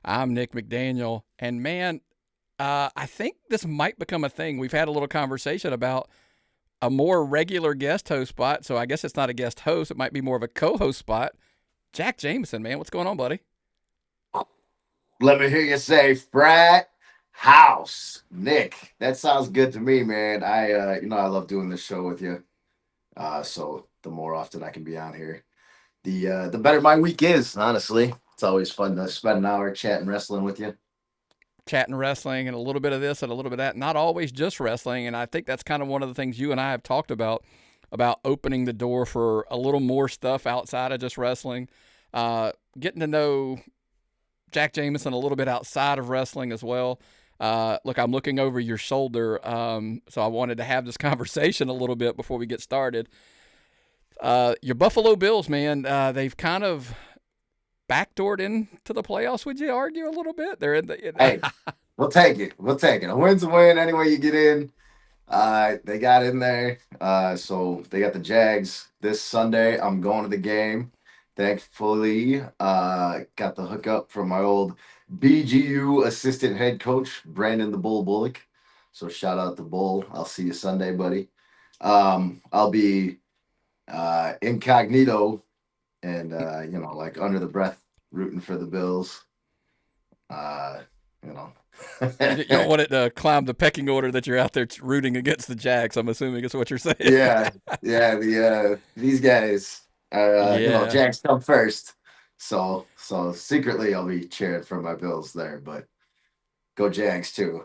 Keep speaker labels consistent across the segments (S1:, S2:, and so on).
S1: I'm Nick McDaniel. And man, I think this might become a thing. We've had a little conversation about a more regular guest host spot. So I guess it's not a guest host. It might be more of a co-host spot. Jack Jameson, man, what's going on, buddy?
S2: Let me hear you say frat house. Nick, that sounds good to me, man. I love doing this show with you. So the more often I can be on here, the better my week is, honestly. It's always fun to spend an hour chatting wrestling with you.
S1: Chatting wrestling and a little bit of this and a little bit of that. Not always just wrestling. And I think that's kind of one of the things you and I have talked about opening the door for a little more stuff outside of just wrestling. Getting to know Jack Jameson a little bit outside of wrestling as well. Look, I'm looking over your shoulder, so I wanted to have this conversation a little bit before we get started. Your Buffalo Bills, man, they've kind of backdoored into the playoffs. Would you argue a little bit? They're in the.
S2: Hey, we'll take it. We'll take it. A win's a win anyway you get in. They got in there. So they got the Jags this Sunday. I'm going to the game. Thankfully, got the hookup from my old BGU assistant head coach, Brandon the Bull Bullock. So shout out to Bull. I'll see you Sunday, buddy. I'll be incognito and like under the breath rooting for the Bills. Uh, you know.
S1: You don't want it to climb the pecking order that you're out there rooting against the Jags. I'm assuming is what you're saying.
S2: Yeah, yeah. These guys are
S1: Yeah.
S2: Jags come first. So secretly I'll be cheering for my Bills there, but go Jags too.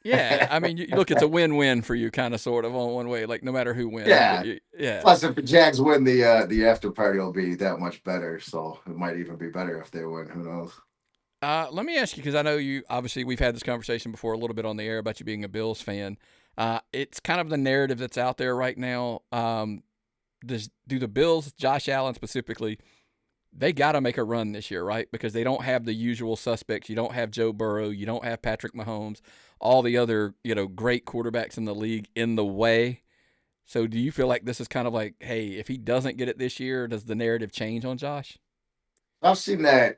S1: Yeah, I mean, you look, it's a win-win for you, kind of, sort of, on one way. Like, no matter who wins, but
S2: Yeah.
S1: yeah.
S2: Plus, if the Jags win, the after party will be that much better. So it might even be better if they win. Who knows?
S1: Let me ask you, because I know you. Obviously, we've had this conversation before a little bit on the air about you being a Bills fan. It's kind of the narrative that's out there right now. Do the Bills, Josh Allen specifically, they got to make a run this year, right? Because they don't have the usual suspects. You don't have Joe Burrow. You don't have Patrick Mahomes. All the other, great quarterbacks in the league in the way. So do you feel like this is kind of like, hey, if he doesn't get it this year, does the narrative change on Josh?
S2: I've seen that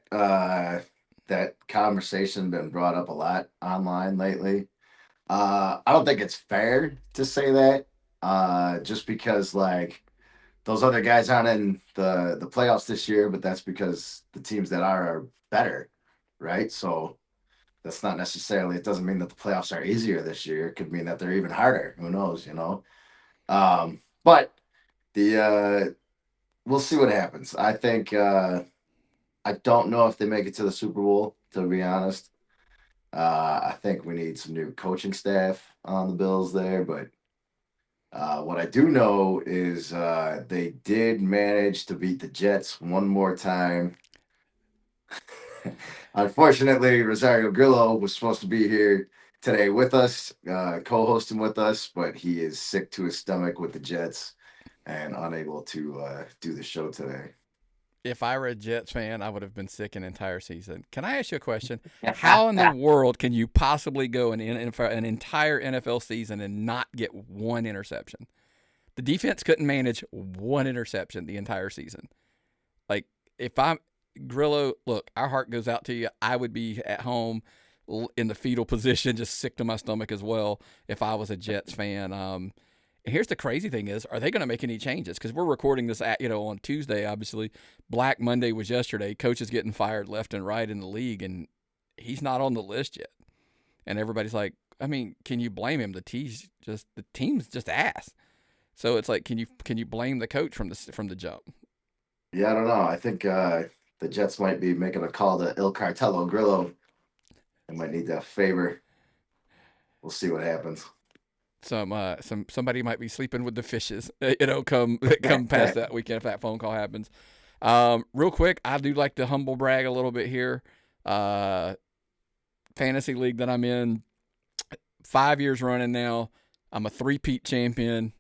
S2: conversation been brought up a lot online lately. I don't think it's fair to say that. Just because like those other guys aren't in the playoffs this year, but that's because the teams that are better, right? So that's not necessarily. It doesn't mean that the playoffs are easier this year. It could mean that they're even harder. Who knows? But the we'll see what happens. I think I don't know if they make it to the Super Bowl. To be honest, I think we need some new coaching staff on the Bills there, but what I do know is they did manage to beat the Jets one more time. Unfortunately, Rosario Grillo was supposed to be here today with us, co-hosting with us, but he is sick to his stomach with the Jets and unable to do the show today.
S1: If I were a Jets fan, I would have been sick an entire season. Can I ask you a question? How in the world can you possibly go an entire NFL season and not get one interception? The defense couldn't manage one interception the entire season. Like, if I'm Grillo, look, our heart goes out to you. I would be at home in the fetal position, just sick to my stomach as well if I was a Jets fan. And here's the crazy thing is, are they going to make any changes? Because we're recording this on Tuesday, obviously. Black Monday was yesterday. Coach is getting fired left and right in the league, and he's not on the list yet. And everybody's like, I mean, can you blame him? The team's just ass. So it's like, can you blame the coach from the jump?
S2: Yeah, I don't know. I think the Jets might be making a call to Il Cartello Grillo. They might need that favor. We'll see what happens.
S1: Somebody might be sleeping with the fishes. Come past that weekend if that phone call happens. Real quick, I do like to humble brag a little bit here. Fantasy league that I'm in, 5 years running now. I'm a three-peat champion,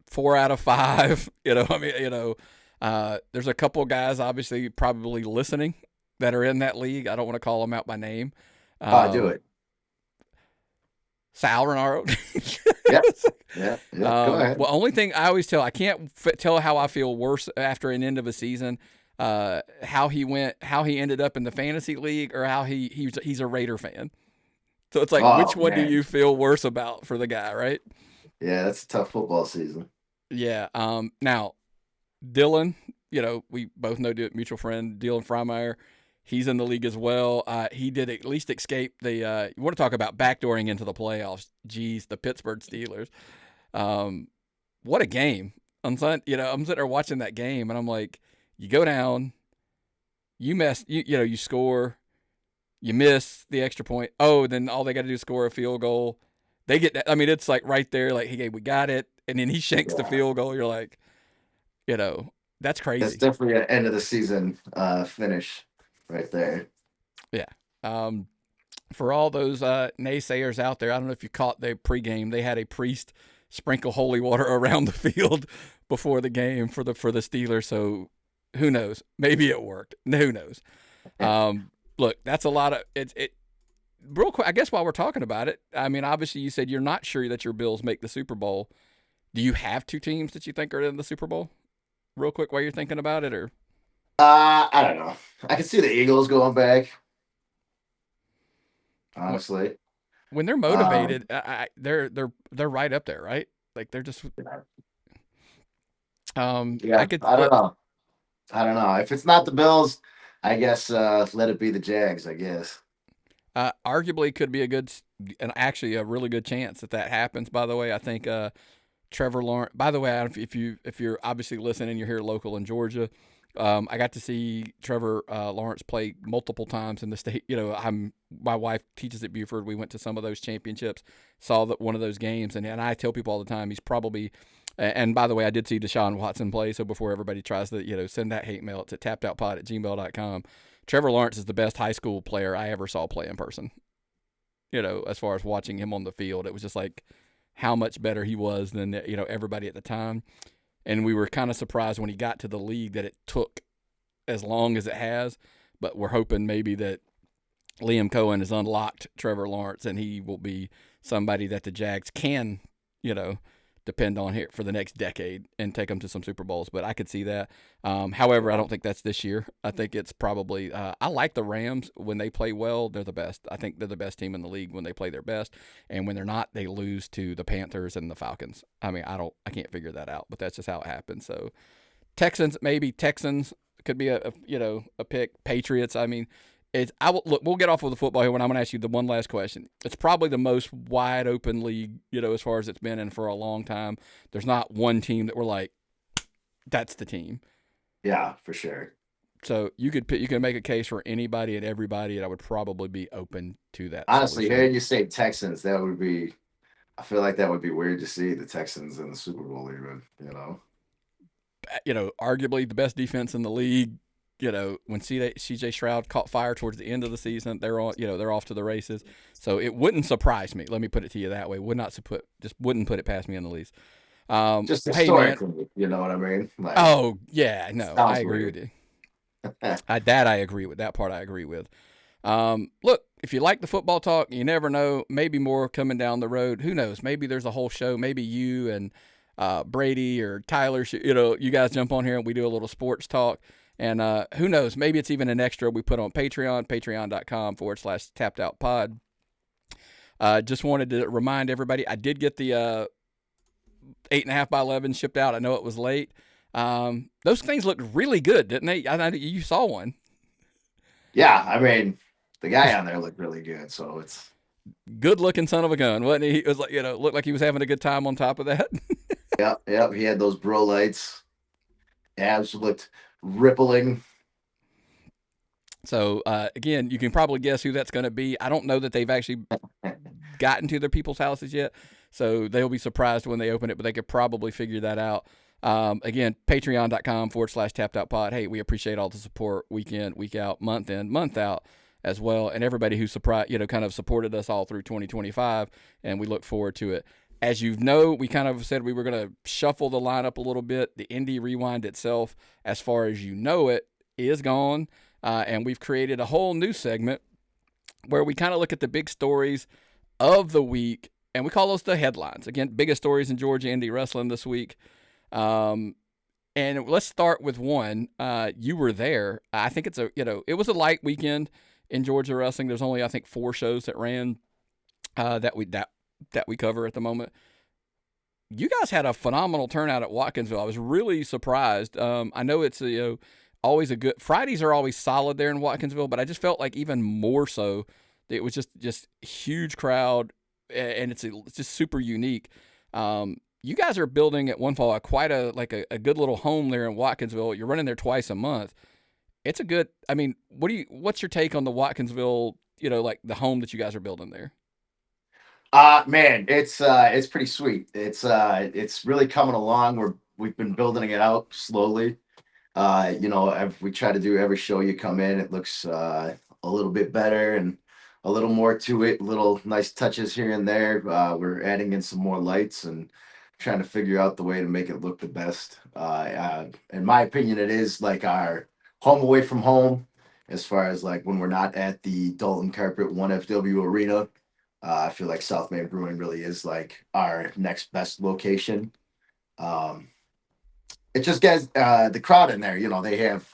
S1: 4 out of 5. There's a couple guys obviously probably listening that are in that league. I don't want to call them out by name.
S2: Do it.
S1: Sal Renaro.
S2: Yeah. Yeah. Go ahead.
S1: Well, only thing I always tell, I can't tell how I feel worse after an end of a season. how he ended up in the fantasy league, or how he's a Raider fan. So it's like, which
S2: Oh
S1: one do
S2: man,
S1: you feel worse about for the guy, right?
S2: yeah, that's a tough football season.
S1: Yeah. Now Dylan, we both know mutual friend Dylan Freimeyer. He's in the league as well. He did at least escape the. You want to talk about backdooring into the playoffs? Geez, the Pittsburgh Steelers. What a game! I'm sitting there watching that game, and I'm like, you go down, you mess, you score, you miss the extra point. Oh, then all they got to do is score a field goal. They get that. I mean, it's like right there, like, hey, we got it, and then he shanks the
S2: Yeah,
S1: field goal. You're like, that's
S2: that's
S1: crazy.
S2: definitely an end of the season finish right there.
S1: Yeah. Um, for all those naysayers out there, I don't know if you caught the pregame. They had a priest sprinkle holy water around the field before the game for the Steelers. So who knows? Maybe it worked. Who knows? Look, that's a lot of it. Real quick, I guess while we're talking about it, I mean, obviously you said you're not sure that your Bills make the Super Bowl. Do you have two teams that you think are in the Super Bowl? Real quick, while you're thinking about it, or
S2: I don't know. I can see the Eagles going back. Honestly,
S1: when they're
S2: um,
S1: motivated, they're right up there, right? Like they're just I
S2: yeah,
S1: could
S2: I don't know. I don't know. If it's not the Bills, I guess let it be the Jags. I guess.
S1: arguably could be and actually a really good chance that happens. By the way, I think Trevor Lawrence. By the way, if you're obviously listening, you're here local in Georgia. I got to see Trevor Lawrence play multiple times in the state. My wife teaches at Buford. We went to some of those championships, saw one of those games, and I tell people all the time he's probably. And by the way, I did see Deshaun Watson play. So before everybody tries to send that hate mail, it's at tapedoutpod@gmail.com. Trevor Lawrence is the best high school player I ever saw play in person. As far as watching him on the field, it was just like how much better he was than everybody at the time. And we were kind of surprised when he got to the league that it took as long as it has. But we're hoping maybe that Liam Cohen has unlocked Trevor Lawrence, and he will be somebody that the Jags can, depend on here for the next decade and take them to some Super Bowls. But I could see that. However, I don't think that's this year. I think it's probably. I like the Rams when they play well. They're the best. I think they're the best team in the league when they play their best. And when they're not, they lose to the Panthers and the Falcons. I mean, I can't figure that out. But that's just how it happens. So Texans could be a pick. Patriots. I mean, look. We'll get off with the football here when I'm going to ask you the one last question. It's probably the most wide open league, as far as it's been in for a long time. There's not one team that we're like, that's the team.
S2: Yeah, for sure.
S1: So you could make a case for anybody and everybody, and I would probably be open to that
S2: Honestly,
S1: solution.
S2: hearing you say Texans, that would be. I feel like that would be weird to see the Texans in the Super Bowl, even.
S1: Arguably the best defense in the league. When CJ Stroud caught fire towards the end of the season, they're off to the races. So it wouldn't surprise me. Let me put it to you that way. Wouldn't put it past me in the least.
S2: Just
S1: Hey man.
S2: historically, you know what I mean? Like,
S1: Oh yeah, no, I
S2: sounds
S1: agree
S2: weird.
S1: with you. I agree with that part. I agree with. Look, if you like the football talk, you never know. Maybe more coming down the road. Who knows? Maybe there's a whole show. Maybe you and Brady or Tyler, you guys jump on here and we do a little sports talk. And who knows? Maybe it's even an extra we put on Patreon, patreon.com/tapped-out-pod. Just wanted to remind everybody, I did get the 8.5 by 11 shipped out. I know it was late. Those things looked really good, didn't they? I know you saw one.
S2: Yeah, I mean, the guy on there looked really good, so it's
S1: Good looking son of a gun, wasn't he? It was like, looked like he was having a good time on top of that.
S2: yep. He had those bro lights. Abs looked rippling.
S1: So again, you can probably guess who that's going to be. I don't know that they've actually gotten to their people's houses yet, so they'll be surprised when they open it, but they could probably figure that out. Again, patreon.com/tapped-out-pod. Hey, we appreciate all the support week in, week out, month in, month out as well, and everybody who kind of supported us all through 2025, and we look forward to it. As you know, we kind of said we were going to shuffle the lineup a little bit. The Indy Rewind itself, as far as you know it, is gone, and we've created a whole new segment where we kind of look at the big stories of the week, and we call those the headlines. Again, biggest stories in Georgia Indy wrestling this week. And let's start with one. You were there. I think it was a light weekend in Georgia wrestling. There's only I think 4 shows that ran that we cover at the moment. You guys had a phenomenal turnout at Watkinsville. I was really surprised. I know it's always a good Fridays are always solid there in Watkinsville, but I just felt like even more so. It was just huge crowd, and it's just super unique. You guys are building at One Fall quite a good little home there in Watkinsville. You're running there twice a month. It's a good. I mean, what's your take on the Watkinsville? Like the home that you guys are building there.
S2: Man, it's pretty sweet. It's really coming along. We've been building it out slowly. We try to do every show you come in, it looks a little bit better and a little more to it, little nice touches here and there. We're adding in some more lights and trying to figure out the way to make it look the best. In my opinion, it is like our home away from home, as far as like when we're not at the Dalton Carpet 1FW Arena. I feel like South Main Brewing really is like our next best location. Um, it just gets the crowd in there. They have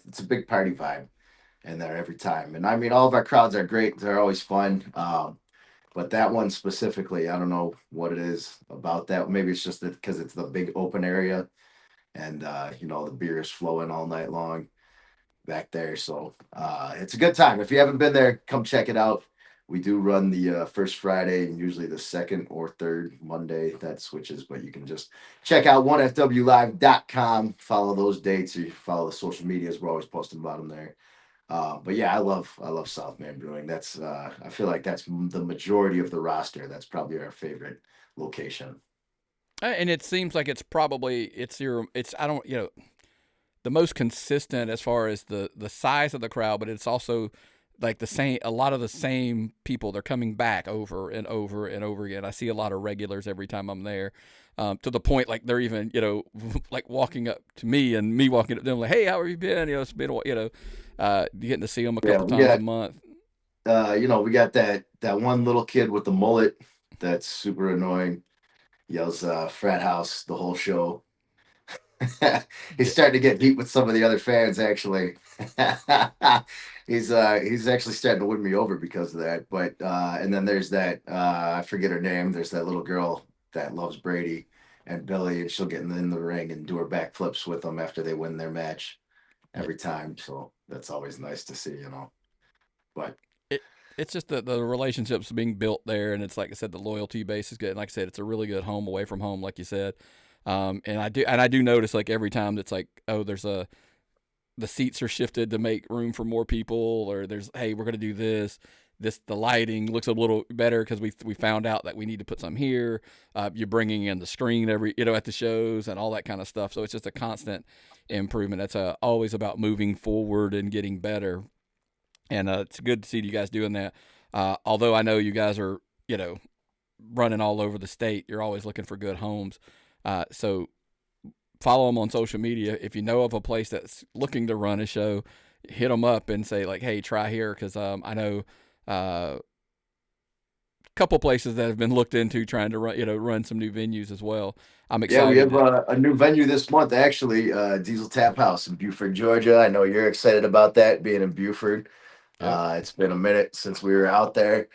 S2: it's a big party vibe in there every time. And I mean, all of our crowds are great. They're always fun. But that one specifically, I don't know what it is about that. Maybe it's just because it's the big open area and the beer is flowing all night long back there. So it's a good time. If you haven't been there, come check it out. We do run the first Friday and usually the second or third Monday. That switches, but you can just check out 1fwlive.com. Follow those dates. Or you follow the social medias. We're always posting about them there. But yeah, I love South Main Brewing. That's I feel like that's the majority of the roster. That's probably our favorite location.
S1: And it seems like it's I don't the most consistent as far as the size of the crowd, but it's also like a lot of the same people. They're coming back over and over and over again. I see a lot of regulars every time I'm there, to the point like they're even like walking up to me and me walking up to them like, hey, how have you been? It's been a while, getting to see them a couple times a month.
S2: We got that one little kid with the mullet that's super annoying. Yells frat house the whole show. He's starting to get heat with some of the other fans actually. He's actually starting to win me over because of that. But and then there's that I forget her name. There's that little girl that loves Brady and Billy, and she'll get in the ring and do her backflips with them after they win their match every time. So that's always nice to see. But
S1: it's just the relationships being built there, and it's like I said, the loyalty base is good. And like I said, it's a really good home away from home, like you said. And I do notice like every time that's like, oh, the seats are shifted to make room for more people, or hey, we're gonna do this. The lighting looks a little better because we found out that we need to put some here. You're bringing in the screen every at the shows and all that kind of stuff. So it's just a constant improvement. That's always about moving forward and getting better. And it's good to see you guys doing that. Although I know you guys are running all over the state, you're always looking for good homes. So follow them on social media. If you know of a place that's looking to run a show, hit them up and say like, hey, try here. Cause, I know, a couple places that have been looked into trying to run some new venues as well. I'm excited.
S2: Yeah, we have a new venue this month, actually, Diesel Tap House in Buford, Georgia. I know you're excited about that being in Buford. Yep. It's been a minute since we were out there.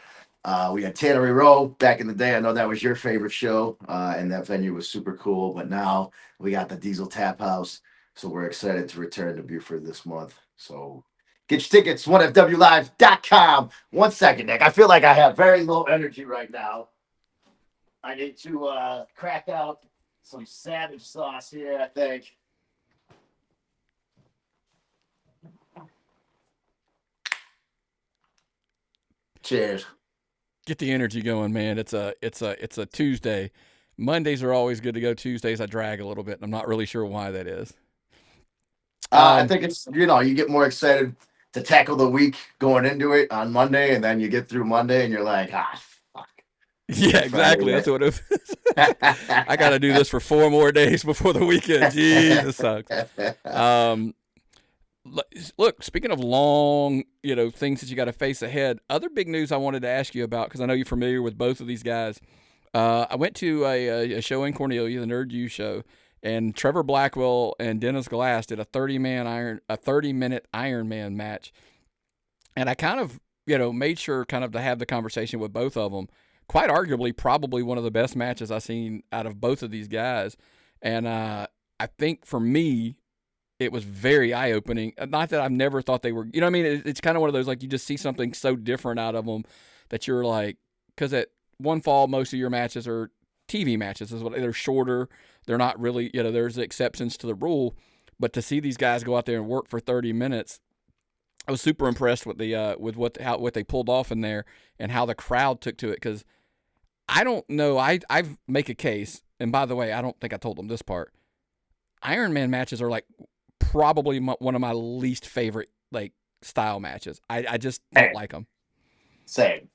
S2: We had Tannery Row back in the day. I know that was your favorite show, and that venue was super cool. But now we got the Diesel Tap House, so we're excited to return to Buford this month. So get your tickets, 1fwlive.com. 1 second, Nick. I feel like I have very low energy right now. I need to crack out some savage sauce here, I think. Cheers.
S1: Get the energy going, man. It's a Tuesday. Mondays are always good to go. Tuesdays I drag a little bit, and I'm not really sure why that is.
S2: I think it's you get more excited to tackle the week going into it on Monday, and then you get through Monday, and you're like, fuck.
S1: Yeah, exactly. That's what it is. I got to do this for 4 more days before the weekend. Jesus sucks. Look, speaking of long, things that you got to face ahead, other big news I wanted to ask you about, because I know you're familiar with both of these guys. I went to a show in Cornelia, the Nerd U show, and Trevor Blackwell and Dennis Glass did a 30-minute Ironman match, and I kind of made sure kind of to have the conversation with both of them. Quite arguably, probably one of the best matches I've seen out of both of these guys, and I think for me, it was very eye opening. Not that I've never thought they were, you know what I mean? It's kind of one of those, like, you just see something so different out of them that you're like, because at one fall, most of your matches are TV matches. They're shorter. They're not really, there's exceptions to the rule. But to see these guys go out there and work for 30 minutes, I was super impressed with with what they pulled off in there and how the crowd took to it. Because I don't know, I make a case, and by the way, I don't think I told them this part. Ironman matches are like probably one of my least favorite like style matches. I just don't like them.
S2: Same.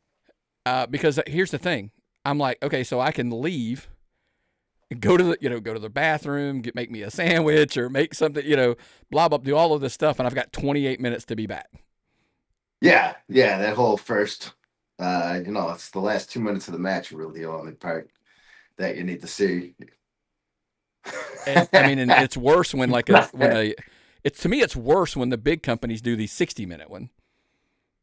S1: Because here's the thing. I'm like, okay, so I can leave, go to the bathroom, make me a sandwich or make something, blah, blah, do all of this stuff. And I've got 28 minutes to be back.
S2: Yeah. That whole first, it's the last 2 minutes of the match, really the only part that you need to see.
S1: And it's worse when to me, it's worse when the big companies do these 60-minute one.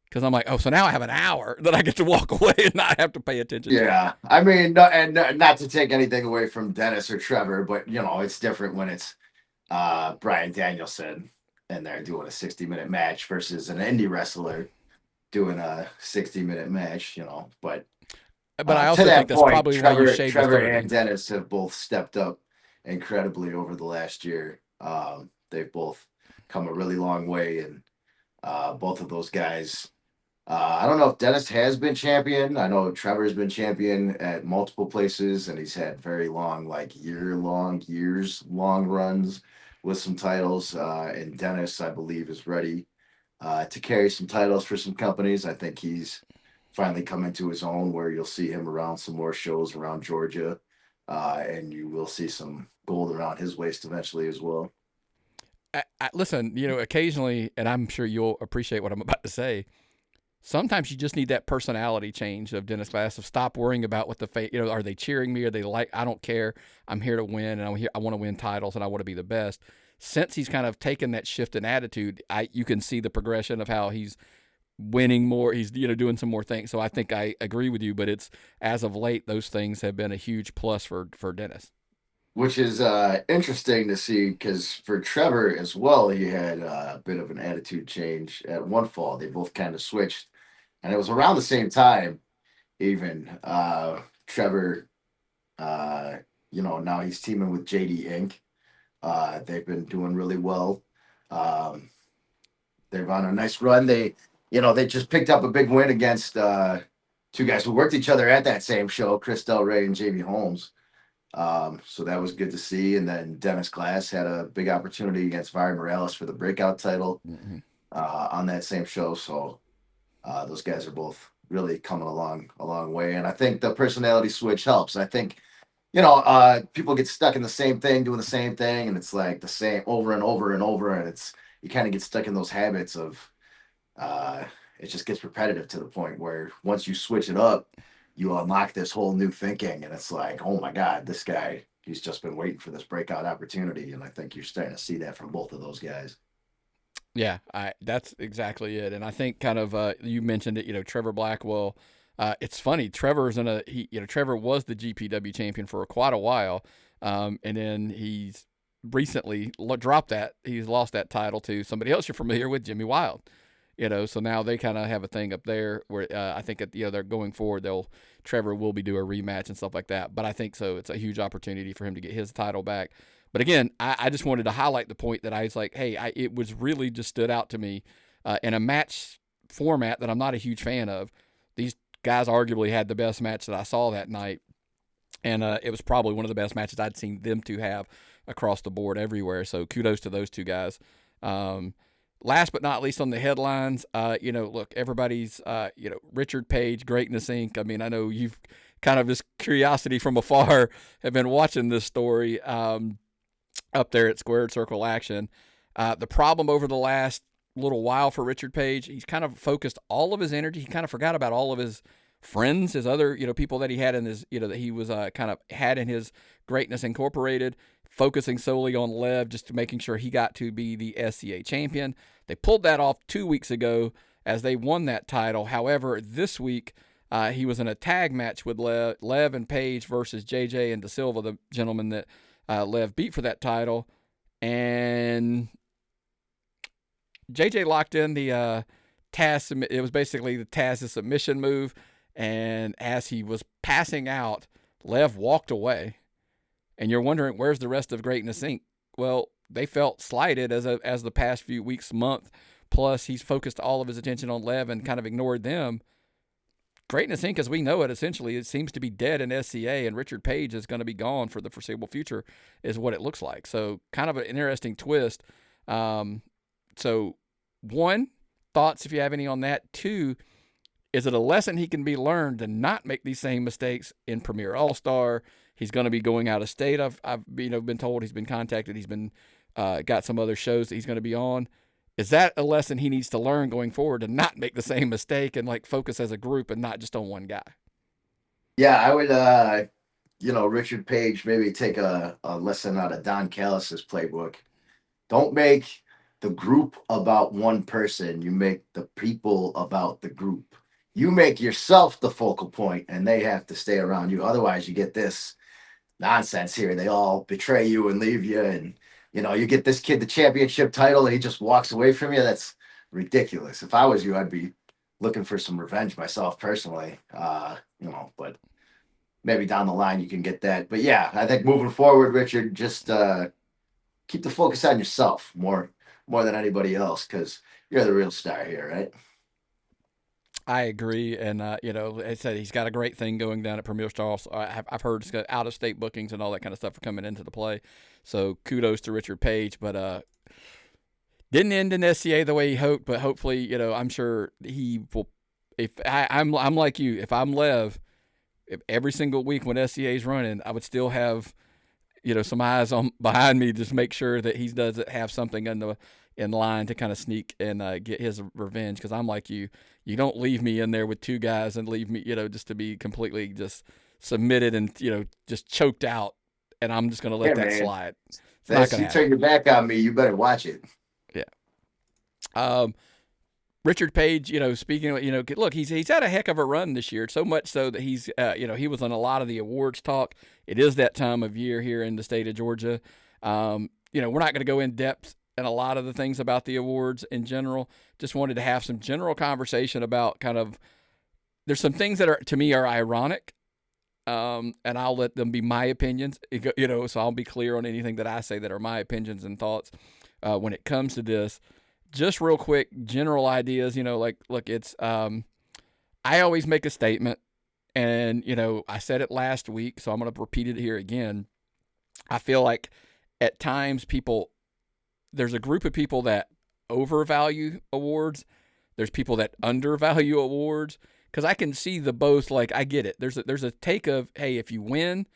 S1: Because I'm like, oh, so now I have an hour that I get to walk away and not have to pay attention to.
S2: Yeah. I mean, not to take anything away from Dennis or Trevor, but, it's different when it's Bryan Danielson and they're doing a 60-minute match versus an indie wrestler doing a 60-minute match, But
S1: I also think that's probably why you shave
S2: Trevor and Dennis have both stepped up incredibly over the last year. They've both come a really long way, and both of those guys. I don't know if Dennis has been champion. I know Trevor's been champion at multiple places, and he's had very long, like years long runs with some titles. And Dennis, I believe, is ready to carry some titles for some companies. I think he's finally come into his own where you'll see him around some more shows around Georgia, and you will see some gold around his waist eventually as well.
S1: Listen, occasionally, and I'm sure you'll appreciate what I'm about to say, sometimes you just need that personality change of Dennis Glass, of stop worrying about what are they cheering me? Are they like, I don't care. I'm here to win, and I want to win titles, and I want to be the best. Since he's kind of taken that shift in attitude, you can see the progression of how he's winning more. He's, doing some more things. So I think I agree with you, but it's, as of late, those things have been a huge plus for Dennis.
S2: Which is interesting to see, because for Trevor as well, he had a bit of an attitude change at one fall. They both kind of switched, and it was around the same time. Even Trevor, now he's teaming with JD Inc. They've been doing really well. They're on a nice run. They just picked up a big win against two guys who worked each other at that same show, Chris Del Rey and Jamie Holmes. So that was good to see. And then Dennis Glass had a big opportunity against Vary Morales for the breakout title on that same show. So those guys are both really coming along a long way. And I think the personality switch helps. I think, people get stuck in the same thing, doing the same thing, and it's like the same over and over and over. And you kind of get stuck in those habits of it just gets repetitive to the point where once you switch it up, you unlock this whole new thinking, and it's like, oh my God, this guy, he's just been waiting for this breakout opportunity. And I think you're starting to see that from both of those guys.
S1: Yeah, that's exactly it. And I think kind of, you mentioned it, Trevor Blackwell, it's funny. Trevor was the GPW champion for quite a while. And then he's recently dropped that. He's lost that title to somebody else you're familiar with, Jimmy Wild. So now they kind of have a thing up there where I think they're going forward. Trevor will be doing a rematch and stuff like that. But I think so. It's a huge opportunity for him to get his title back. But again, I just wanted to highlight the point that I was like, hey, it was really just stood out to me in a match format that I'm not a huge fan of. These guys arguably had the best match that I saw that night. And it was probably one of the best matches I'd seen them two have across the board everywhere. So kudos to those two guys. Last but not least on the headlines, look, everybody's, Richard Page, Greatness Inc. I mean, I know you've kind of just curiosity from afar have been watching this story up there at Squared Circle Action. The problem over the last little while for Richard Page, he's kind of focused all of his energy. He kind of forgot about all of his friends, his other, people that he had in his, that he was kind of had in his Greatness Incorporated, focusing solely on Lev, just making sure he got to be the SCA champion. They pulled that off 2 weeks ago as they won that title. However, this week he was in a tag match with Lev and Page versus JJ and Da Silva, the gentleman that Lev beat for that title. And JJ locked in the Taz. It was basically the Taz's submission move. And as he was passing out, Lev walked away. And you're wondering, where's the rest of Greatness Inc.? Well, they felt slighted as the past few weeks, month. Plus, he's focused all of his attention on Lev and kind of ignored them. Greatness Inc., as we know it, essentially, it seems to be dead in SCA, and Richard Page is going to be gone for the foreseeable future, is what it looks like. So, kind of an interesting twist. So, one, thoughts if you have any on that. Two, is it a lesson he can be learned to not make these same mistakes in Premier All-Star? He's going to be going out of state. I've been told, he's been contacted. He's been got some other shows that he's going to be on. Is that a lesson he needs to learn going forward to not make the same mistake and like focus as a group and not just on one guy?
S2: Yeah, I would, Richard Page, maybe take a lesson out of Don Callis's playbook. Don't make the group about one person. You make the people about the group. You make yourself the focal point, and they have to stay around you. Otherwise, you get this nonsense here. They all betray you and leave you, and you get this kid the championship title, and he just walks away from you. That's ridiculous. If I was you, I'd be looking for some revenge myself personally. But maybe down the line you can get that. But yeah, I think moving forward, Richard, just keep the focus on yourself more than anybody else, because you're the real star here, right?
S1: I agree, and I said he's got a great thing going down at Premier Star. I've heard it's got out of state bookings and all that kind of stuff are coming into the play. So kudos to Richard Page, but didn't end in SCA the way he hoped. But hopefully, I'm sure he will. If I'm like you, if I'm Lev, if every single week when SCA is running, I would still have some eyes on behind me, just make sure that he doesn't have something in line to kind of sneak and get his revenge. Because I'm like you don't leave me in there with two guys and leave me just to be completely just submitted and just choked out, and I'm just gonna let that slide.
S2: If you turn your back on me, you better watch it.
S1: Yeah. Richard Page, speaking of, look, he's had a heck of a run this year, so much so that he's, he was on a lot of the awards talk. It is that time of year here in the state of Georgia. We're not going to go in depth in a lot of the things about the awards in general. Just wanted to have some general conversation about there's some things that are, to me, are ironic, and I'll let them be my opinions, so I'll be clear on anything that I say that are my opinions and thoughts when it comes to this. Just real quick, general ideas, look, it's, I always make a statement, and, I said it last week, so I'm going to repeat it here again. I feel like at times there's a group of people that overvalue awards. There's people that undervalue awards, because I can see the both. Like, I get it. There's a take of, hey, if you win,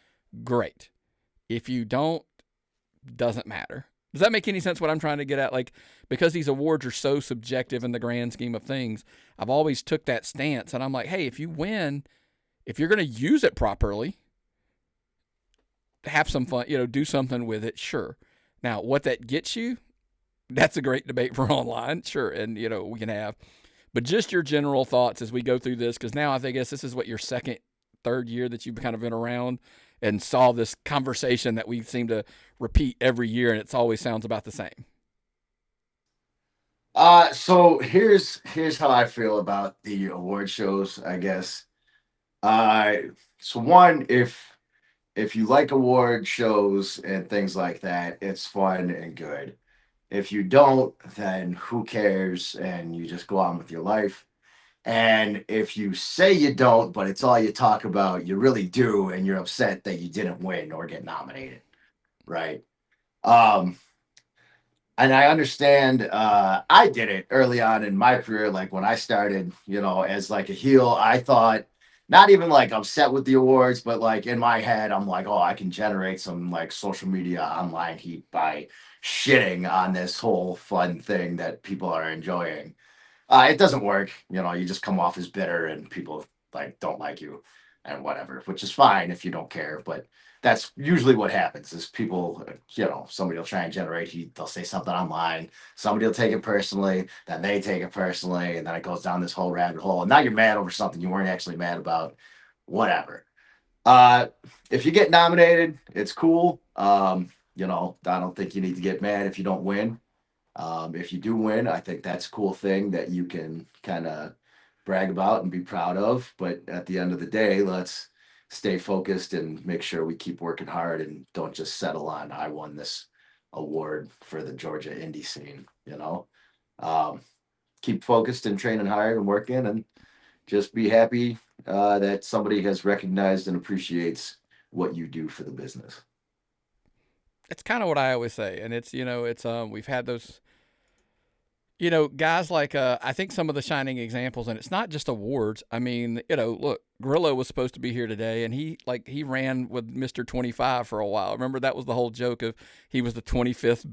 S1: great. If you don't, doesn't matter. Does that make any sense what I'm trying to get at? Like, because these awards are so subjective in the grand scheme of things, I've always took that stance. And I'm like, hey, if you win, if you're going to use it properly, have some fun, do something with it, sure. Now, what that gets you, that's a great debate for online, sure. And, we can have. But just your general thoughts as we go through this, because now I guess this is what your second, third year that you've kind of been around and saw this conversation that we seem to repeat every year, and it always sounds about the same.
S2: So here's how I feel about the award shows, I guess. So one, if you like award shows and things like that, it's fun and good. If you don't, then who cares? And you just go on with your life. And if you say you don't, but it's all you talk about, you really do, and you're upset that you didn't win or get nominated, right? Um, and I understand. I did it early on in my career, like when I started, as like a heel. I thought not even like upset with the awards, but like in my head, I'm like, oh, I can generate some like social media online heat by shitting on this whole fun thing that people are enjoying. It doesn't work. You just come off as bitter, and people like don't like you and whatever, which is fine if you don't care. But that's usually what happens is people, somebody will try and generate heat. They'll say something online. Somebody will take it personally. Then they take it personally. And then it goes down this whole rabbit hole. And now you're mad over something you weren't actually mad about. Whatever. Uh, if you get nominated, it's cool. I don't think you need to get mad if you don't win. If you do win, I think that's a cool thing that you can kind of brag about and be proud of. But at the end of the day, let's stay focused and make sure we keep working hard and don't just settle on I won this award for the Georgia Indy scene. Um, keep focused and training hard and working, and just be happy that somebody has recognized and appreciates what you do for the business.
S1: It's kind of what I always say, and it's we've had those guys like I think some of the shining examples, and it's not just awards. I mean, look, Grillo was supposed to be here today, and he ran with Mr. 25 for a while. Remember that was the whole joke of he was the 25th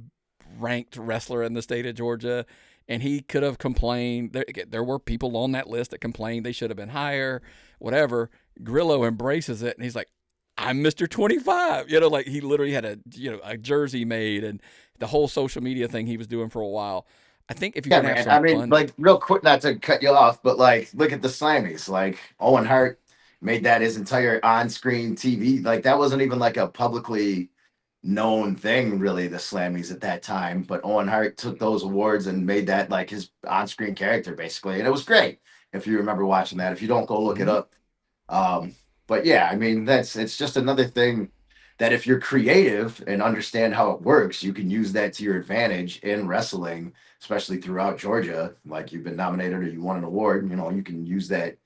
S1: ranked wrestler in the state of Georgia, and he could have complained. There were people on that list that complained they should have been higher, whatever. Grillo embraces it, and he's like, I'm Mr. 25. Like he literally had a jersey made, and the whole social media thing he was doing for a while. I think if you
S2: Yeah,
S1: can have
S2: man.
S1: some
S2: I mean,
S1: fun,
S2: like, real quick, not to cut you off, but like, look at the Slammies. Like, Owen Hart made that his entire on screen TV. Like, that wasn't even like a publicly known thing, really, the Slammies at that time. But Owen Hart took those awards and made that like his on screen character, basically. And it was great if you remember watching that. If you don't, go look it
S1: mm-hmm.
S2: up. But yeah, I mean, it's just another thing that if you're creative and understand how it works, you can use that to your advantage in wrestling, especially throughout Georgia. Like you've been nominated or you won an award, you can use that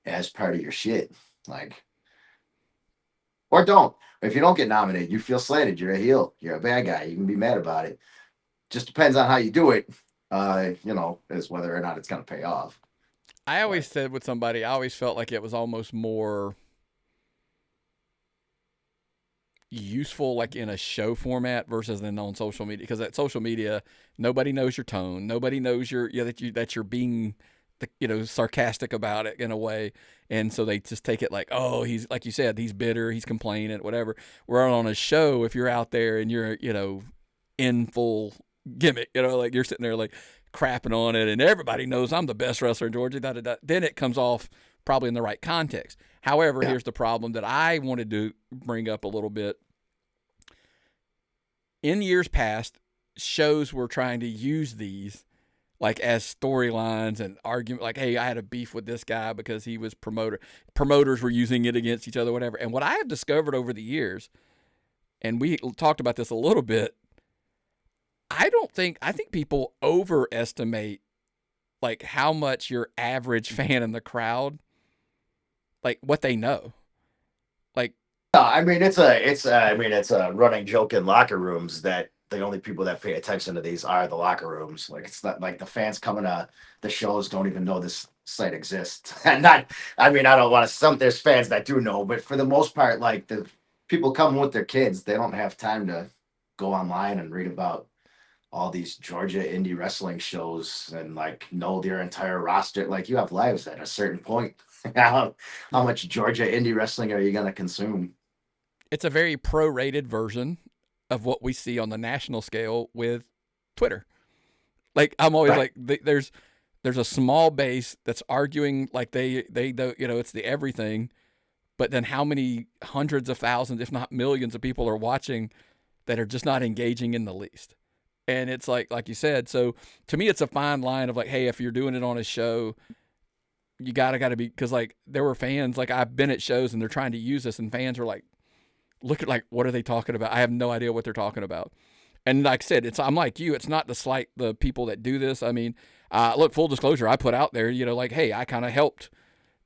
S2: as part of your shit. Like, or don't. If you don't get nominated, you feel slighted. You're a heel. You're a bad guy. You can be mad about it. Just depends on how you do it. As whether or not it's gonna pay off.
S1: I always
S2: But
S1: said with somebody, I always felt like it was almost more useful like in a show format versus than on social media, because at social media nobody knows your tone, nobody knows that you're being sarcastic about it in a way, and so they just take it like, oh, he's, like you said, he's bitter, he's complaining, whatever. We're on a show, if you're out there and you're in full gimmick, like you're sitting there like crapping on it and everybody knows I'm the best wrestler in Georgia, da, da, da, then it comes off probably in the right context. However,
S2: yeah,
S1: here's the problem that I wanted to bring up a little bit. In years past, shows were trying to use these like as storylines and argument, like, hey, I had a beef with this guy because he was promoter. Promoters were using it against each other, whatever. And what I have discovered over the years, and we talked about this a little bit, I think people overestimate like how much your average fan in the crowd, like what they know. Like,
S2: no, I mean it's a running joke in locker rooms that the only people that pay attention to these are the locker rooms. Like it's not like the fans coming to the shows don't even know this site exists. And not, I mean, I don't want to. There's fans that do know, but for the most part, like the people coming with their kids, they don't have time to go online and read about all these Georgia indie wrestling shows and like know their entire roster. Like you have lives at a certain point. How much Georgia indie wrestling are you gonna consume?
S1: it's a very prorated version of what we see on the national scale with Twitter. Like I'm always
S2: Right.
S1: like, there's a small base that's arguing like they it's the everything, but then how many hundreds of thousands, if not millions, of people are watching that are just not engaging in the least. And it's like you said. So to me, it's a fine line of like, hey, if you're doing it on a show, you gotta be, because like there were fans, like I've been at shows and they're trying to use this, and fans are like, look at like, what are they talking about? I have no idea what they're talking about. And like I said, I'm like you. It's not to slight the people that do this. I mean, look, full disclosure, I put out there, like, hey, I kind of helped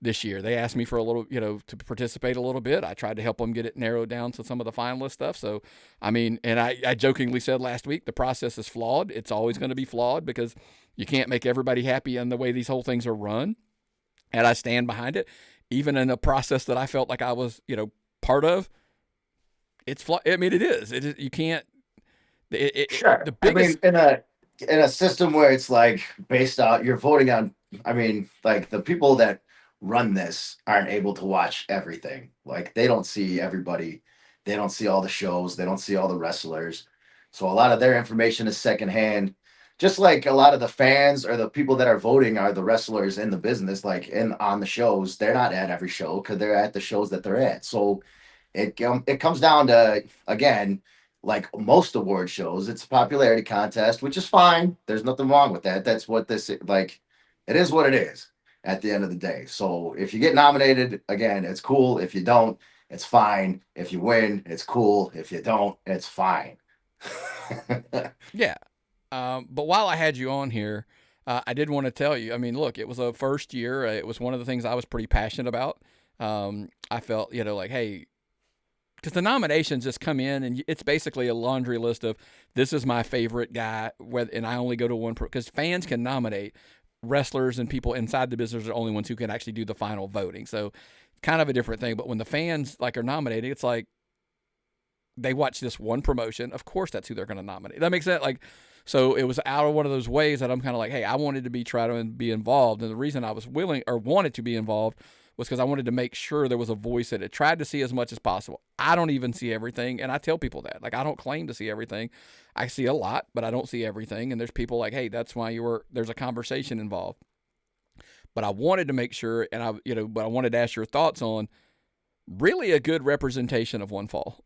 S1: this year. They asked me for a little, to participate a little bit. I tried to help them get it narrowed down to some of the finalist stuff. So, I mean, and I jokingly said last week, the process is flawed. It's always going to be flawed because you can't make everybody happy in the way these whole things are run. And I stand behind it. Even in a process that I felt like I was, part of, it's flawed. I mean, it is. It is. You can't.
S2: Sure.
S1: The
S2: I mean,
S1: biggest.
S2: in a system where it's like based out, you're voting on. I mean, like the people that run this aren't able to watch everything. Like they don't see everybody, they don't see all the shows, they don't see all the wrestlers. So a lot of their information is secondhand. Just like a lot of the fans or the people that are voting are the wrestlers in the business, like in on the shows. They're not at every show because they're at the shows that they're at. So it comes down to, again, like most award shows, it's a popularity contest, which is fine. There's nothing wrong with that. That's what this like. It is what it is at the end of the day. So if you get nominated, again, it's cool. If you don't, it's fine. If you win, it's cool. If you don't, it's fine.
S1: Yeah. But while I had you on here, I did want to tell you. I mean, look, it was a first year. It was one of the things I was pretty passionate about. I felt, like, hey, because the nominations just come in and it's basically a laundry list of this is my favorite guy, and I only go to one because fans can nominate. Wrestlers and people inside the business are the only ones who can actually do the final voting. So, kind of a different thing. But when the fans are nominating, it's like they watch this one promotion. Of course, that's who they're going to nominate. That makes sense. So it was out of one of those ways that I'm kind of like, hey, I wanted to try to be involved, and the reason I was willing or wanted to be involved was because I wanted to make sure there was a voice in it. Tried to see as much as possible. I don't even see everything, and I tell people that. I don't claim to see everything. I see a lot, but I don't see everything. And there's people like, hey, that's why there's a conversation involved. But I wanted to make sure, and but I wanted to ask your thoughts on really a good representation of one fall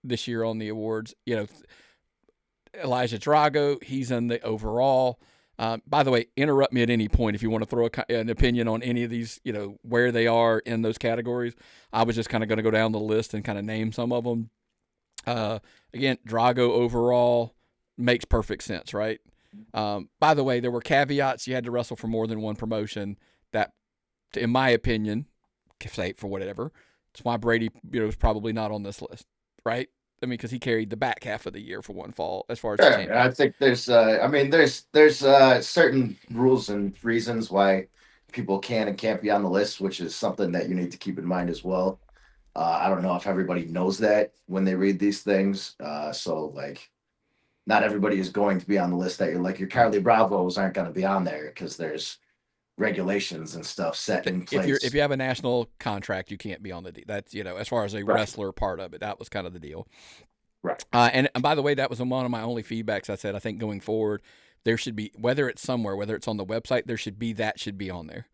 S1: this year on the awards. Elijah Drago, he's in the overall. By the way, interrupt me at any point if you want to throw an opinion on any of these, where they are in those categories. I was just kind of going to go down the list and kind of name some of them. Again, Drago overall makes perfect sense, right? By the way, there were caveats. You had to wrestle for more than one promotion. That, in my opinion, say for whatever, it's why Brady, is probably not on this list, right? I mean, because he carried the back half of the year for one fall as far as
S2: Sure. I think there's certain rules and reasons why people can and can't be on the list, which is something that you need to keep in mind as well. I don't know if everybody knows that when they read these things. So like, not everybody is going to be on the list that you're like your Carly Bravos aren't going to be on there because there's regulations and stuff set in place.
S1: If you have a national contract, you can't be on the that's as far as a wrestler part of it. That was kind of the deal.
S2: Right.
S1: And by the way, that was one of my only feedbacks. I said I think going forward, there should be, whether it's somewhere, whether it's on the website, should be on there,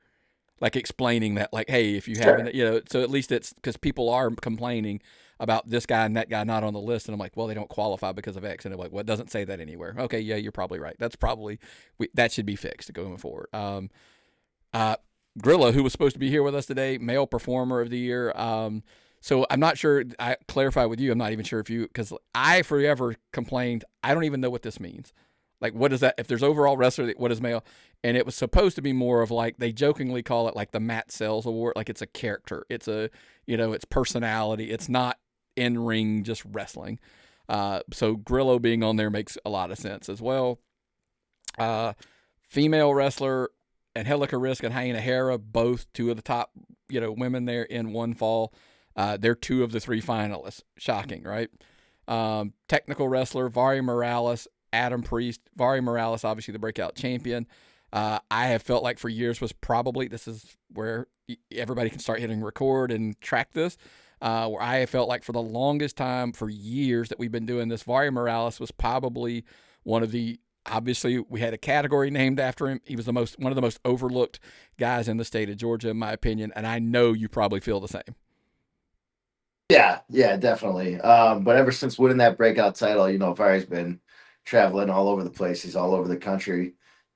S1: like explaining that, like, hey, if you haven't, so at least it's because people are complaining about this guy and that guy not on the list, and I'm like, well, they don't qualify because of X, and they're like, well, it doesn't say that anywhere. Okay, yeah, you're probably right. That's probably that should be fixed going forward. Grillo, who was supposed to be here with us today, male performer of the year. So I'm not sure. I clarify with you. I'm not even sure because I forever complained. I don't even know what this means. Like, what is that? If there's overall wrestler, what is male? And it was supposed to be more of like, they jokingly call it like the Matt Sells Award. Like it's a character. It's it's personality. It's not in ring, just wrestling. So Grillo being on there makes a lot of sense as well. Female wrestler, Angelica Risk and Hyena Hera, both two of the top, women there in one fall. They're two of the three finalists. Shocking, right? Technical wrestler, Vari Morales, Adam Priest. Vari Morales, obviously the breakout champion. I have felt like for years was probably, this is where everybody can start hitting record and track this, where I have felt like for the longest time, for years that we've been doing this, Vari Morales was probably one of the, obviously we had a category named after him. He was one of the most overlooked guys in the state of Georgia, in my opinion, and I know you probably feel the same.
S2: Yeah, definitely. But ever since winning that breakout title, Vari's been traveling all over the place. He's all over the country.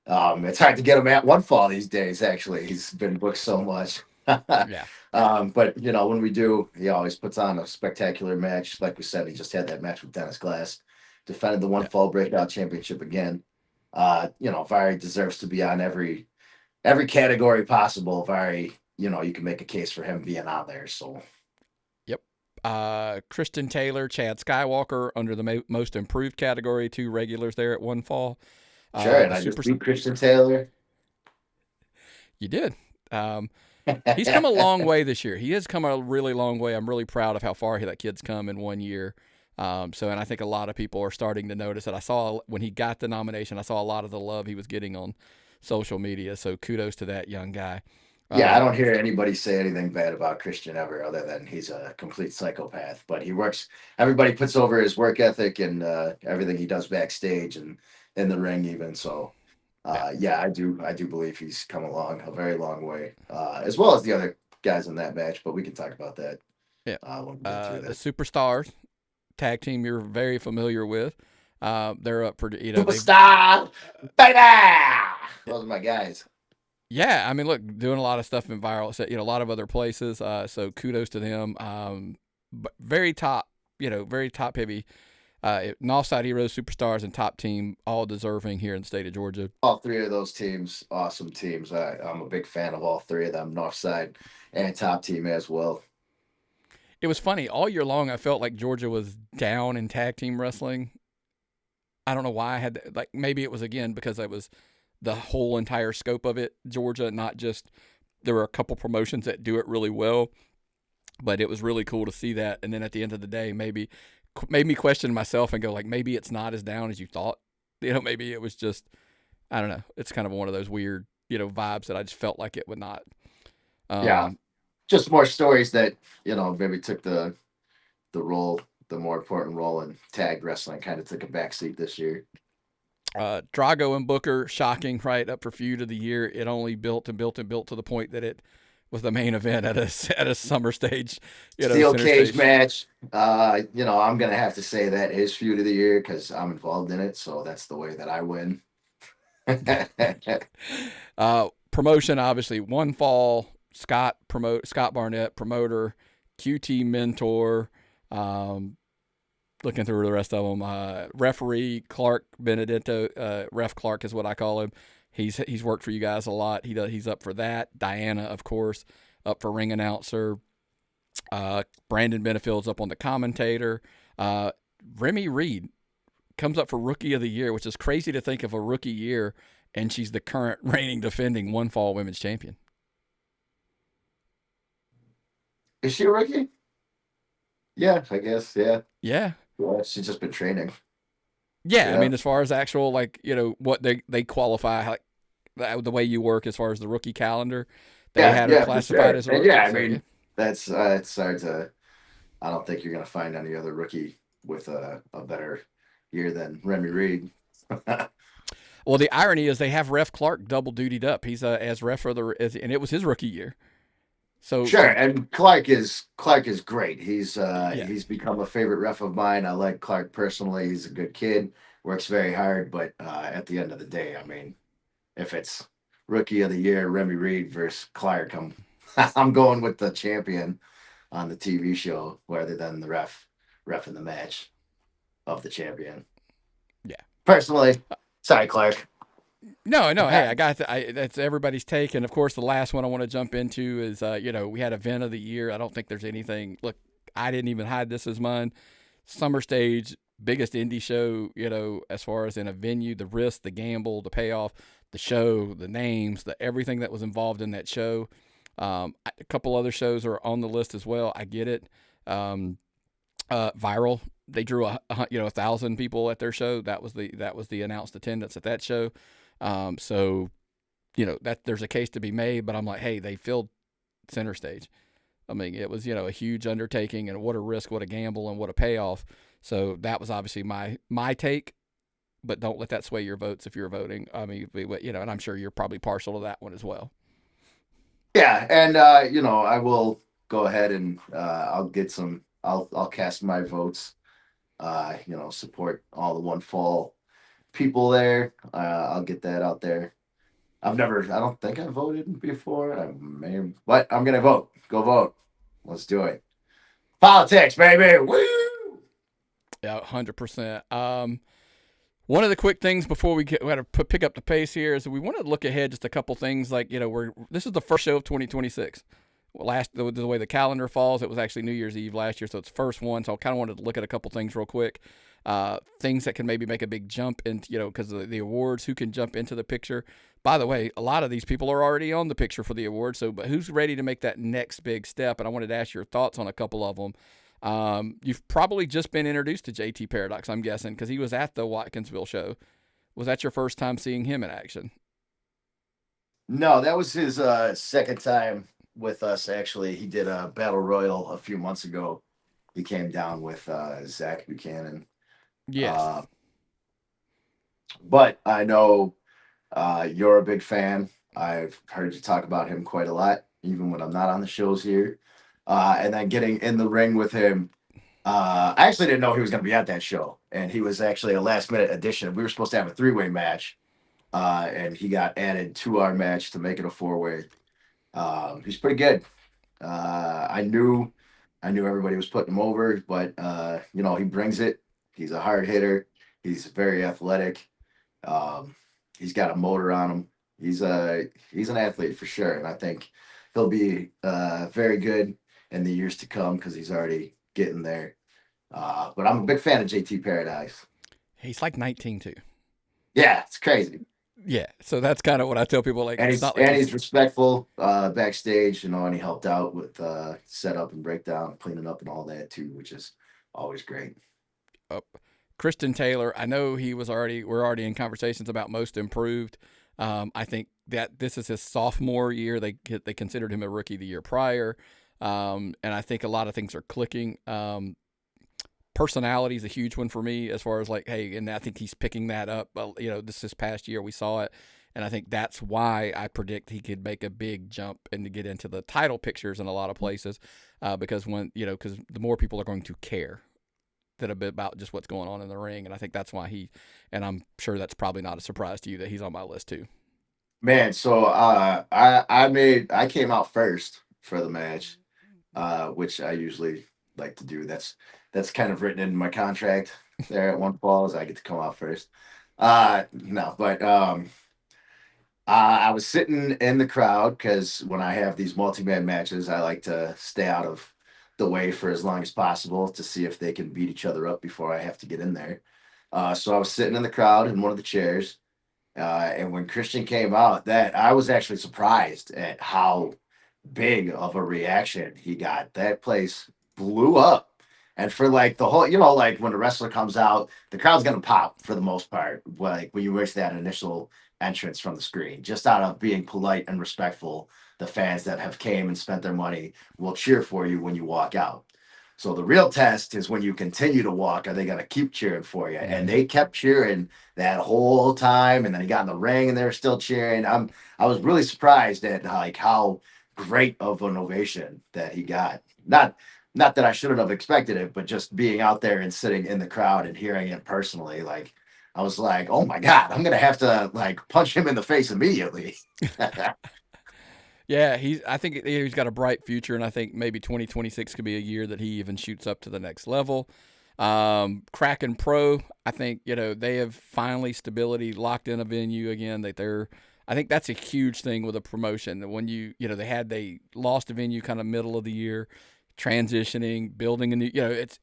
S2: It's hard to get him at one fall these days, actually. He's been booked so much.
S1: Yeah.
S2: But when we do, he always puts on a spectacular match. Like we said, he just had that match with Dennis Glass, defended the one fall breakout championship again. Vari deserves to be on every category possible. Vari, you can make a case for him being on there. So
S1: Kristen Taylor, Chad Skywalker under the most improved category, two regulars there at one fall.
S2: Sure, and I just beat Kristen Taylor.
S1: You did. He's come a long way this year. He has come a really long way. I'm really proud of how far that kid's come in 1 year. And I think a lot of people are starting to notice it. I saw when he got the nomination, I saw a lot of the love he was getting on social media. So kudos to that young guy.
S2: Yeah, I
S1: Um,
S2: don't hear anybody say anything bad about Christian ever, other than he's a complete psychopath. But he works. Everybody puts over his work ethic and everything he does backstage and in the ring, even. So,
S1: yeah,
S2: yeah, I do believe he's come along a very long way, as well as the other guys in that match. But we can talk about that
S1: yeah.
S2: when we get through
S1: The
S2: that.
S1: Superstars tag team you're very familiar with. They're up for they've
S2: Superstar, baby. Those are my guys.
S1: yeah. I mean, look, doing a lot of stuff in viral, so, a lot of other places. So kudos to them. But very top, very top heavy. Northside Heroes, Superstars, and Top Team all deserving here in the state of Georgia.
S2: All three of those teams, awesome teams. I'm a big fan of all three of them, Northside and Top Team as well.
S1: It was funny all year long. I felt like Georgia was down in tag team wrestling. I don't know why I had like maybe it was again because I was the whole entire scope of it. Georgia, not just there were a couple promotions that do it really well, but it was really cool to see that. And then at the end of the day, maybe made me question myself and go like maybe it's not as down as you thought. Maybe it was just I don't know. It's kind of one of those weird vibes that I just felt like it would not.
S2: Yeah,
S1: Um,
S2: just more stories that maybe took the role, the more important role in tag wrestling, kind of took a backseat this year.
S1: Drago and Booker, shocking, right? Up for feud of the year. It only built and built and built to the point that it was the main event at a summer stage,
S2: Steel
S1: center
S2: cage
S1: stage.
S2: match. I'm gonna have to say that is feud of the year because I'm involved in it, so that's the way that I win.
S1: Promotion, obviously, one fall. Scott Barnett, promoter, QT mentor. Um, Looking through the rest of them, referee Clark Benedetto, Ref Clark is what I call him. He's worked for you guys a lot. He's up for that. Diana, of course, up for ring announcer. Brandon Benefield's up on the commentator. Remy Reed comes up for rookie of the year, which is crazy to think of a rookie year, and she's the current reigning defending one fall women's champion.
S2: Is she a rookie? Yeah, I guess. Yeah.
S1: Yeah.
S2: Yeah, she's just been training.
S1: Yeah, I
S2: Yeah.
S1: mean, as far as actual what they qualify, like the way you work as far as the rookie calendar, they
S2: Yeah,
S1: had her
S2: yeah, for
S1: classified
S2: sure.
S1: as a
S2: And yeah,
S1: rookie.
S2: I
S1: So yeah.
S2: mean, that's it's hard to. I don't think you're gonna find any other rookie with a better year than Remy Reed.
S1: Well, the irony is they have Ref Clark double dutied up. He's as ref for and it was his rookie year. So
S2: Sure, and Clark is great.
S1: yeah,
S2: He's become a favorite ref of mine. I like Clark personally. He's a good kid, works very hard, but at the end of the day, I mean, if it's rookie of the year, Remy Reed versus Clark, I'm I'm going with the champion on the TV show rather than the ref in the match of the champion.
S1: yeah.
S2: Personally, sorry, Clark.
S1: No, no. Hey, I got that's everybody's take, and of course, the last one I want to jump into is we had event of the year. I don't think there's anything. Look, I didn't even hide this as mine. Summer stage, biggest indie show. As far as in a venue, the risk, the gamble, the payoff, the show, the names, the everything that was involved in that show. A couple other shows are on the list as well. I get it. Viral. They drew 1,000 people at their show. That was the announced attendance at that show. So that there's a case to be made, but I'm like, hey, they filled center stage. I mean, it was a huge undertaking, and what a risk, what a gamble, and what a payoff. So that was obviously my take, but don't let that sway your votes if you're voting. I mean, and I'm sure you're probably partial to that one as well.
S2: Yeah, and I will go ahead and I'll get some. I'll cast my votes. Support all the one fall people there. I'll get that out there. I don't think I voted before. I may, but I'm gonna vote. Go vote. Let's do it. Politics, baby. Woo!
S1: Yeah, 100%. One of the quick things before we got to pick up the pace here is we want to look ahead just a couple things like this is the first show of 2026. The way the calendar falls, it was actually New Year's Eve last year, so it's first one. So I kind of wanted to look at a couple things real quick, things that can maybe make a big jump into because of the awards, who can jump into the picture. By the way, a lot of these people are already on the picture for the awards, so but who's ready to make that next big step? And I wanted to ask your thoughts on a couple of them. You've probably just been introduced to JT Paradox, I'm guessing, because he was at the Watkinsville show. Was that your first time seeing him in action?
S2: No, that was his second time with us. Actually, he did a battle royal a few months ago. He came down with Zach Buchanan.
S1: Yes.
S2: Uh, but I know you're a big fan. I've heard you talk about him quite a lot, even when I'm not on the shows here. And then getting in the ring with him. I actually didn't know he was going to be at that show, and he was actually a last minute addition. We were supposed to have a three-way match, and he got added to our match to make it a four-way. He's pretty good. I knew everybody was putting him over, but he brings it. He's a hard hitter. He's very athletic. Um, he's got a motor on him. He's an athlete for sure, and I think he'll be very good in the years to come because he's already getting there. But I'm a big fan of JT Paradise.
S1: He's like 19 too.
S2: Yeah, it's crazy.
S1: Yeah. So that's kind of what I tell people. Like,
S2: And
S1: it's
S2: he's
S1: not like he's.
S2: respectful backstage, and he helped out with setup and breakdown, cleaning up and all that too, which is always great.
S1: Oh, Christian Taylor, I know he was already. We're already in conversations about most improved. I think that this is his sophomore year. They considered him a rookie the year prior, and I think a lot of things are clicking. Personality is a huge one for me as far as like, hey, and I think he's picking that up. This past year we saw it, and I think that's why I predict he could make a big jump and to get into the title pictures in a lot of places, because because the more people are going to care that a bit about just what's going on in the ring, and I think that's why and I'm sure that's probably not a surprise to you that he's on my list too.
S2: Man, so I came out first for the match, which I usually like to do. That's kind of written in my contract there at One Falls. I get to come out first. No, but I was sitting in the crowd because when I have these multi-man matches, I like to stay out of the way for as long as possible to see if they can beat each other up before I have to get in there. So I was sitting in the crowd in one of the chairs, and when Christian came out, that I was actually surprised at how big of a reaction he got. That place blew up. And for like the whole, like when a wrestler comes out, the crowd's gonna pop for the most part. Like when you wish that initial entrance from the screen, just out of being polite and respectful, the fans that have came and spent their money will cheer for you when you walk out. So the real test is when you continue to walk, are they gonna keep cheering for you? And
S1: Mm-hmm.
S2: they kept cheering that whole time, and then he got in the ring and they were still cheering. I was really surprised at like how great of an ovation that he got. Not that I shouldn't have expected it, but just being out there and sitting in the crowd and hearing it personally, like I was like, oh my God, I'm gonna have to like punch him in the face immediately.
S1: Yeah, I think he's got a bright future, and I think maybe 2026 could be a year that he even shoots up to the next level. Kraken Pro, I think they have finally stability locked in a venue again. I think that's a huge thing with a promotion. When they lost a venue kind of middle of the year, transitioning, building a new,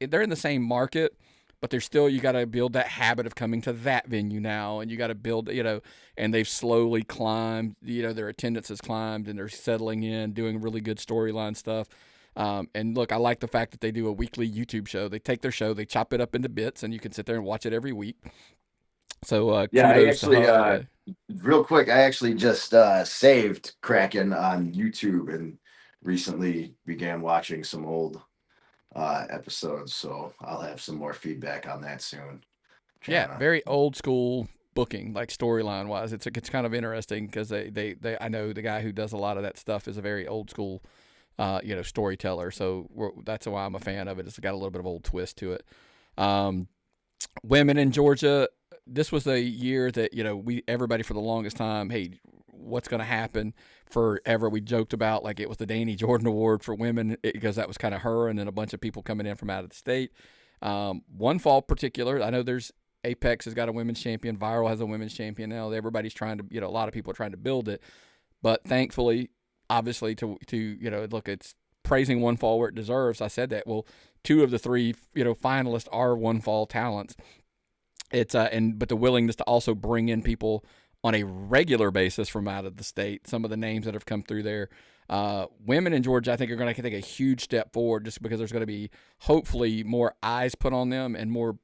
S1: they're in the same market, but there's still, you got to build that habit of coming to that venue now, and you got to build, and they've slowly climbed, their attendance has climbed, and they're settling in, doing really good storyline stuff. And look, I like the fact that they do a weekly YouTube show. They take their show, they chop it up into bits, and you can sit there and watch it every week. So
S2: Yeah, I
S1: kudos to
S2: actually
S1: her. Yeah.
S2: real quick, I actually just saved Kraken on YouTube and recently began watching some old episodes, so I'll have some more feedback on that soon.
S1: Yeah,
S2: Trying to
S1: very old school booking, like storyline wise. It's kind of interesting because they I know the guy who does a lot of that stuff is a very old school, storyteller. So that's why I'm a fan of it. It's got a little bit of old twist to it. Um, Women in Georgia, this was a year that everybody for the longest time, hey, what's going to happen? Forever we joked about like it was the Danny Jordan Award for women because that was kind of her, and then a bunch of people coming in from out of the state. One fall particular, I know there's Apex has got a women's champion, Viral has a women's champion now. Everybody's trying to, a lot of people are trying to build it, but thankfully, obviously, look, it's praising One Fall where it deserves. I said that. Well, two of the three, finalists are One Fall talents. But the willingness to also bring in people on a regular basis from out of the state. Some of the names that have come through there. Women in Georgia, I think, are going to take a huge step forward just because there's going to be hopefully more eyes put on them and more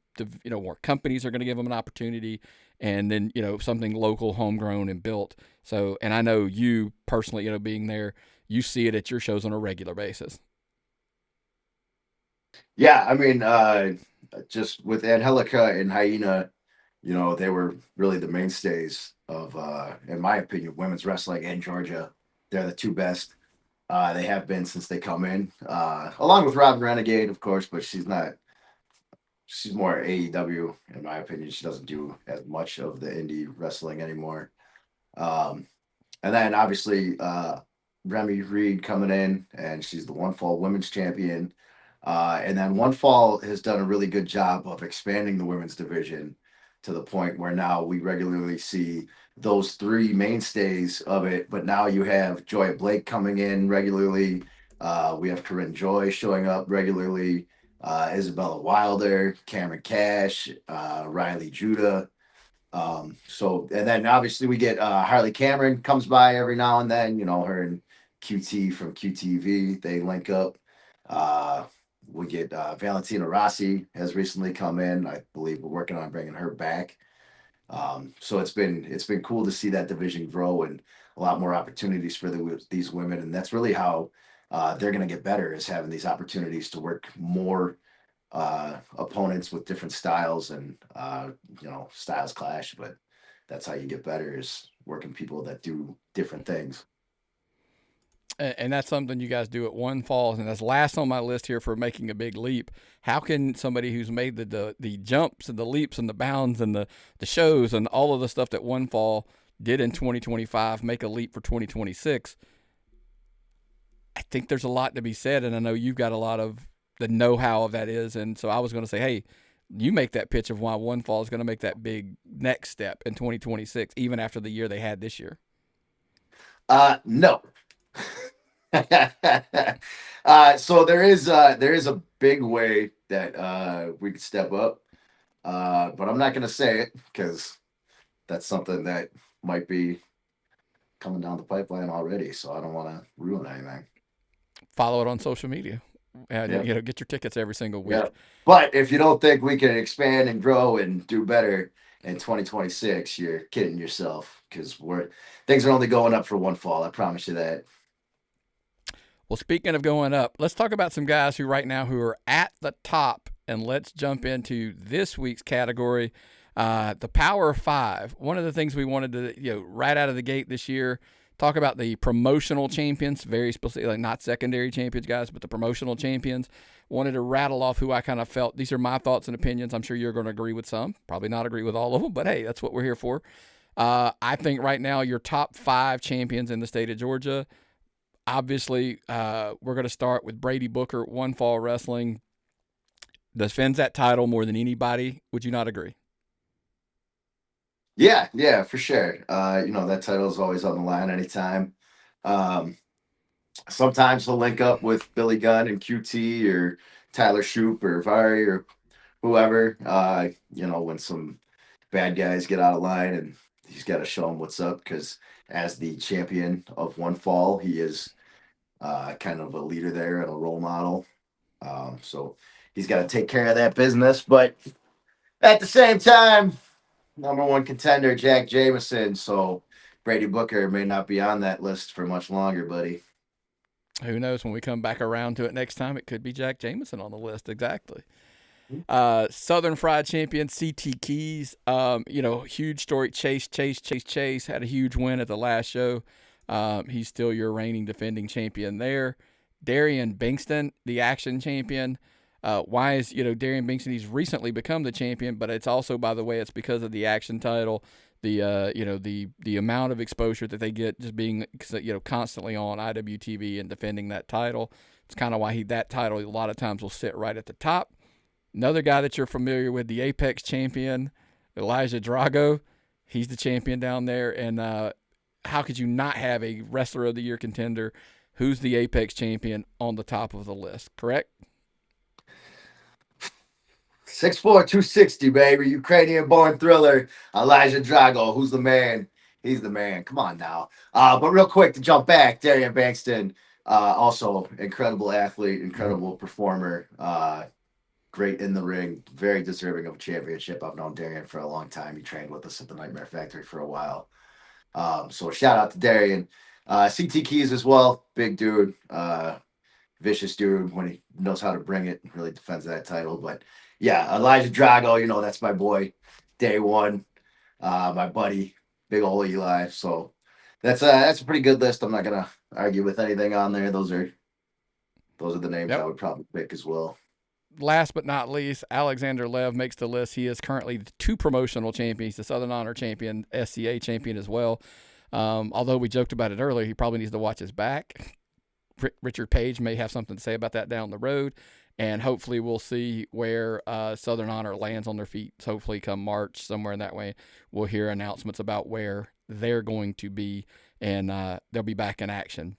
S1: more companies are going to give them an opportunity, and then something local, homegrown, and built. So, and I know you personally, being there, you see it at your shows on a regular basis.
S2: Yeah, I mean, just with Angelica and Hyena, they were really the mainstays of, in my opinion, women's wrestling in Georgia. They're the two best. They have been since they come in, along with Robin Renegade, of course, but she's not. She's more AEW, in my opinion. She doesn't do as much of the indie wrestling anymore. Um, and then obviously Remy Reed coming in, and she's the One Fall Women's Champion. And then One Fall has done a really good job of expanding the women's division to the point where now we regularly see those three mainstays of it. But now you have Joy Blake coming in regularly. We have Corinne Joy showing up regularly. Isabella Wilder, Cameron Cash, Riley Judah. So and then obviously we get Harley Cameron comes by every now and then, her and QT from QTV, they link up. Uh we get Valentina Rossi has recently come in. I believe we're working on bringing her back. So it's been cool to see that division grow and a lot more opportunities for these women, and that's really how they're going to get better is having these opportunities to work more opponents with different styles and styles clash, but that's how you get better is working people that do different things.
S1: And that's something you guys do at One Falls, and that's last on my list here for making a big leap. How can somebody who's made the jumps and the leaps and the bounds and the shows and all of the stuff that One Fall did in 2025 make a leap for 2026? I think there's a lot to be said, and I know you've got a lot of the know-how of that is, and so I was going to say, hey, you make that pitch of why One Fall is going to make that big next step in 2026, even after the year they had this year.
S2: No. So there is a big way that we could step up, but I'm not going to say it because that's something that might be coming down the pipeline already. So I don't want to ruin anything.
S1: Follow it on social media, and
S2: Yeah,
S1: get your tickets every single
S2: yeah.
S1: week.
S2: But if you don't think we can expand and grow and do better in 2026, you're kidding yourself because we're things are only going up for One Fall. I promise you that.
S1: Well, speaking of going up, let's talk about some guys who right now who are at the top, and let's jump into this week's category, the Power Five. One of the things we wanted to, right out of the gate this year, talk about the promotional champions, very specific, like not secondary champions, guys, but the promotional champions. Wanted to rattle off who I kind of felt. These are my thoughts and opinions. I'm sure you're going to agree with some, probably not agree with all of them, but hey, that's what we're here for. I think right now your top five champions in the state of Georgia. Obviously, we're going to start with Brady Booker, One Fall Wrestling. Defends that title more than anybody. Would you not agree?
S2: Yeah, yeah, for sure. That title is always on the line anytime. Um, Sometimes he'll link up with Billy Gunn and QT or Tyler Shoup or Vari or whoever. When some bad guys get out of line and he's got to show them what's up because as the champion of One Fall, he is kind of a leader there and a role model. So he's got to take care of that business. But at the same time, number one contender, Jack Jameson. So Brady Booker may not be on that list for much longer, buddy.
S1: Who knows? When we come back around to it next time, it could be Jack Jameson on the list. Exactly. Southern Fried Champion CT Keys. Huge story. Chase had a huge win at the last show. He's still your reigning defending champion there. Darian Bingston, the Action Champion. Why is Darian Bingston? He's recently become the champion, but it's also, by the way, it's because of the Action title. The amount of exposure that they get just being constantly on IWTV and defending that title. It's kind of why that title a lot of times will sit right at the top. Another guy that you're familiar with, the Apex champion, Elijah Drago. He's the champion down there. And how could you not have a Wrestler of the Year contender who's the Apex champion on the top of the list, correct?
S2: 6'4", 260, baby. Ukrainian born thriller. Elijah Drago. Who's the man? He's the man. Come on now. But real quick to jump back, Darian Bankston, also incredible athlete, incredible performer. great in the ring, very deserving of a championship. I've known Darian for a long time. He trained with us at the Nightmare Factory for a while. So shout out to Darian. CT Keys as well, big dude, vicious dude when he knows how to bring it, really defends that title. But yeah, Elijah Drago, that's my boy, day one, my buddy, big old Eli. So that's a pretty good list. I'm not gonna argue with anything on there. Those are the names I
S1: Yep.
S2: would probably pick as well.
S1: Last but not least, Alexander Lev makes the list. He is currently the 2 promotional champions, the Southern Honor champion, SCA champion as well. Although we joked about it earlier, he probably needs to watch his back. Richard Page may have something to say about that down the road, and hopefully we'll see where Southern Honor lands on their feet. Hopefully come March, somewhere in that way, we'll hear announcements about where they're going to be, and they'll be back in action.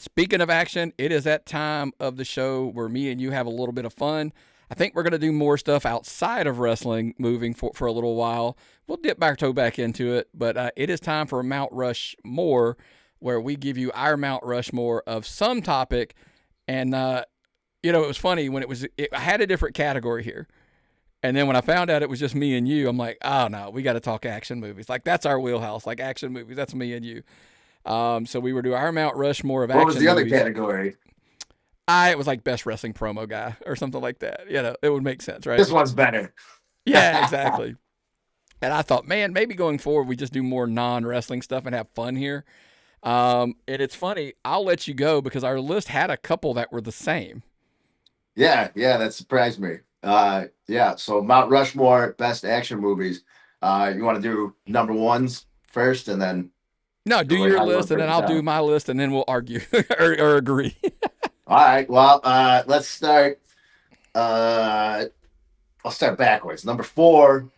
S1: Speaking of action, it is that time of the show where me and you have a little bit of fun. I think we're going to do more stuff outside of wrestling moving for a little while. We'll dip our toe back into it, but it is time for Mount Rushmore, where we give you our Mount Rushmore of some topic. And, it was funny when I had a different category here. And then when I found out it was just me and you, I'm like, oh no, we got to talk action movies. Like that's our wheelhouse, like action movies. That's me and you. So we were doing our Mount Rushmore of action movies.
S2: What was the other category?
S1: It was like best wrestling promo guy or something like that. It would make sense, right?
S2: This one's better.
S1: Yeah, exactly. And I thought, man, maybe going forward we just do more non-wrestling stuff and have fun here. And it's funny. I'll let you go because our list had a couple that were the same.
S2: Yeah, that surprised me. Yeah. So Mount Rushmore best action movies. You want to do number ones first, and then
S1: no, do your list, and then I'll do my list, and then we'll argue or agree.
S2: All right. Well, let's start. I'll start backwards. Number 4.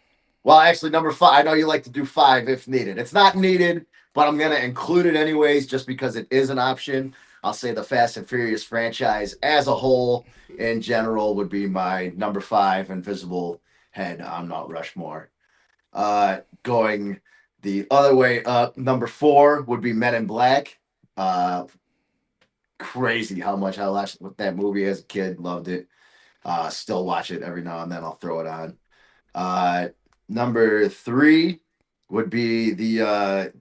S2: Well, actually, number 5. I know you like to do 5 if needed. It's not needed, but I'm gonna include it anyways, just because it is an option. I'll say the Fast and Furious franchise as a whole, in general, would be my number 5 invisible head on Mount Rushmore. Going the other way up, number 4 would be Men in Black. Crazy how much I watched that movie as a kid. Loved it. Still watch it every now and then. I'll throw it on. Number 3 would be the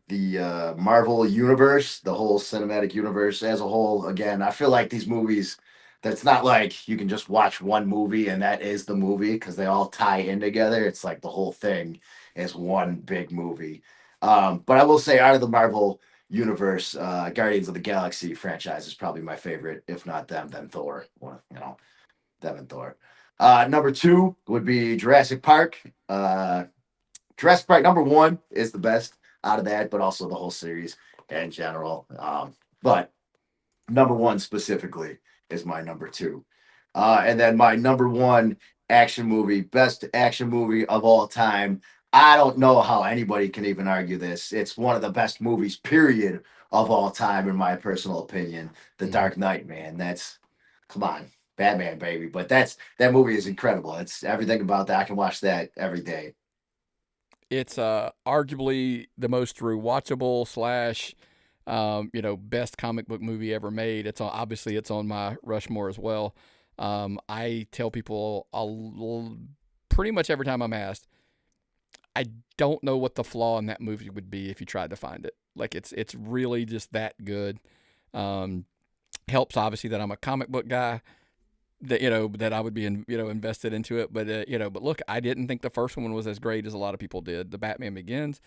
S2: Marvel universe, the whole cinematic universe as a whole. Again, I feel like these movies, that's not like you can just watch one movie and that is the movie, because they all tie in together. It's like the whole thing is one big movie. But I will say, out of the Marvel universe, Guardians of the Galaxy franchise is probably my favorite. If not them, then Thor. Them and Thor. Number 2 would be Jurassic Park. Jurassic Park number 1 is the best out of that, but also the whole series in general. But number 1 specifically is my number 2. And then my number 1 action movie, best action movie of all time. I don't know how anybody can even argue this. It's one of the best movies, period, of all time, in my personal opinion. The Dark Knight, man. Come on, Batman, baby. But that movie is incredible. It's everything about that. I can watch that every day.
S1: It's arguably the most rewatchable / best comic book movie ever made. Obviously it's on my Rushmore as well. I tell people pretty much every time I'm asked, I don't know what the flaw in that movie would be if you tried to find it. Like it's really just that good. Helps obviously that I'm a comic book guy, that I would be invested into it. But but look, I didn't think the first one was as great as a lot of people did. The Batman Begins,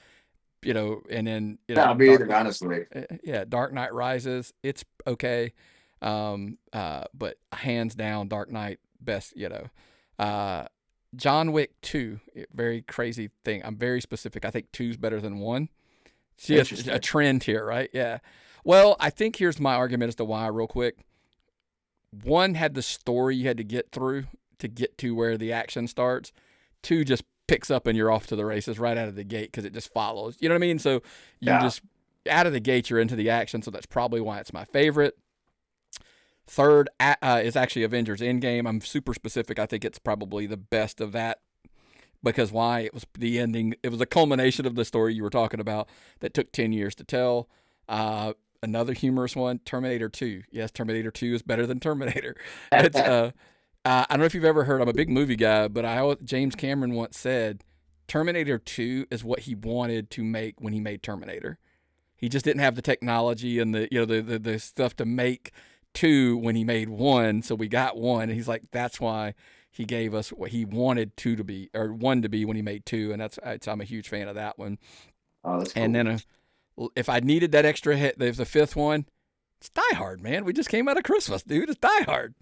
S1: and then
S2: me either, honestly.
S1: Yeah, Dark Knight Rises, it's okay, but hands down, Dark Knight best. John Wick 2, very crazy thing. I'm very specific. I think 2's better than 1. See, it's a trend here, right? Yeah. Well, I think here's my argument as to why, real quick. 1 had the story you had to get through to get to where the action starts. 2 just picks up and you're off to the races right out of the gate because it just follows. You know what I mean? So you just, out of the gate, you're into the action. So that's probably why it's my favorite. 3rd is actually Avengers Endgame. I'm super specific. I think it's probably the best of that. Because why? It was the ending. It was a culmination of the story you were talking about that took 10 years to tell. Another humorous one, Terminator 2. Yes, Terminator 2 is better than Terminator. It's I don't know if you've ever heard. I'm a big movie guy, but James Cameron once said Terminator 2 is what he wanted to make when he made Terminator. He just didn't have the technology and the stuff to make 2 when he made 1, so we got 1. And he's like, that's why he gave us what he wanted 2 to be, or 1 to be, when he made 2, and I'm a huge fan of that one.
S2: Oh, that's
S1: And
S2: cool.
S1: then if I needed that extra hit, there's the 5th one. It's Die Hard, man. We just came out of Christmas, dude. It's Die Hard.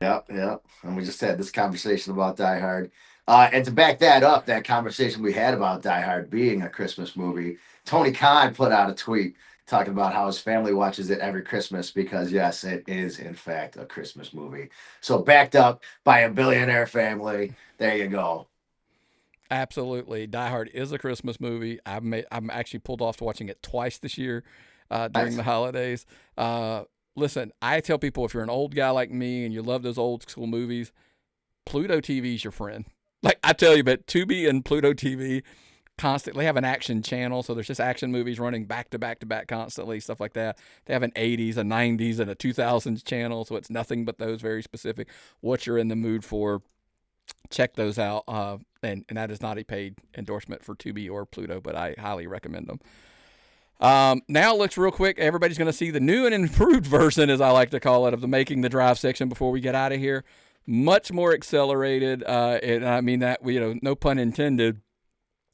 S2: Yep, yep. And we just had this conversation about Die Hard. And to back that up, that conversation we had about Die Hard being a Christmas movie, Tony Khan put out a tweet talking about how his family watches it every Christmas because, yes, it is, in fact, a Christmas movie. So, backed up by a billionaire family. There you go.
S1: Absolutely, Die Hard is a Christmas movie. I'm actually pulled off to watching it twice this year during
S2: Nice.
S1: the holidays. Listen, I tell people, if you're an old guy like me and you love those old school movies, Pluto TV is your friend. Like I tell you, but Tubi and Pluto TV constantly have an action channel, so there's just action movies running back to back to back constantly, stuff like that. They have an 80s, a 90s, and a 2000s channel, so it's nothing but those very specific. What you're in the mood for, check those out. And that is not a paid endorsement for Tubi or Pluto, but I highly recommend them. Now let's real quick. Everybody's going to see the new and improved version, as I like to call it, of the Making the Drive section before we get out of here. Much more accelerated, and I mean that, no pun intended,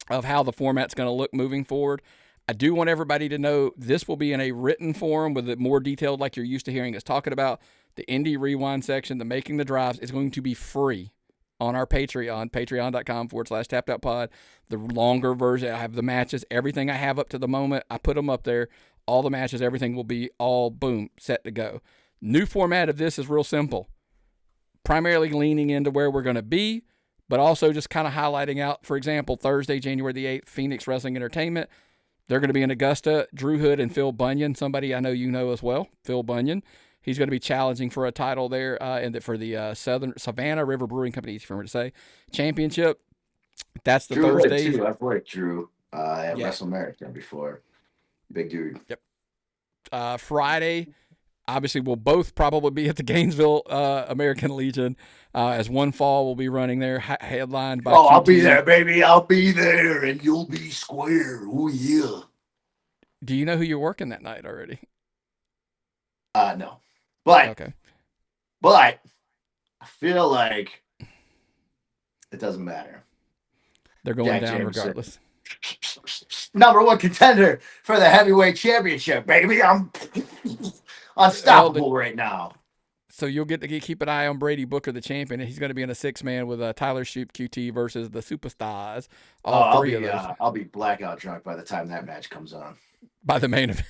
S1: of how the format's going to look moving forward. I do want everybody to know this will be in a written form with it more detailed, like you're used to hearing us talking about. The Indy Rewind section, the Making the Drives, is going to be free on our Patreon, patreon.com/tappedOutPod. The longer version, I have the matches, everything I have up to the moment, I put them up there. All the matches, everything will be all, boom, set to go. New format of this is real simple. Primarily leaning into where we're going to be, but also just kind of highlighting out, for example, Thursday, January the 8th, Phoenix Wrestling Entertainment. They're going to be in Augusta. Drew Hood and Phil Bunyan, somebody I know you know as well, Phil Bunyan. He's going to be challenging for a title there for the Southern Savannah River Brewing Company, for me to say, championship. That's the
S2: Drew Hood,
S1: Thursday.
S2: too. I've worked Drew at
S1: Yeah.
S2: WrestleMania before. Big dude.
S1: Yep. Friday, obviously, we'll both probably be at the Gainesville American Legion, as One Fall will be running there, headlined by
S2: Oh, I'll be
S1: QT.
S2: there, baby. I'll be there, and you'll be square. Oh, yeah.
S1: Do you know who you're working that night already?
S2: No. But
S1: Okay.
S2: I feel like it doesn't matter.
S1: They're going
S2: Jack
S1: down
S2: Jameson,
S1: regardless.
S2: #1 contender for the heavyweight championship, baby. I'm unstoppable right now.
S1: So you'll get to keep an eye on Brady Booker, the champion. He's going to be in a 6-man with Tyler Shoop, QT versus the Superstars. All three of those
S2: I'll be blackout drunk by the time that match comes on.
S1: by the main event.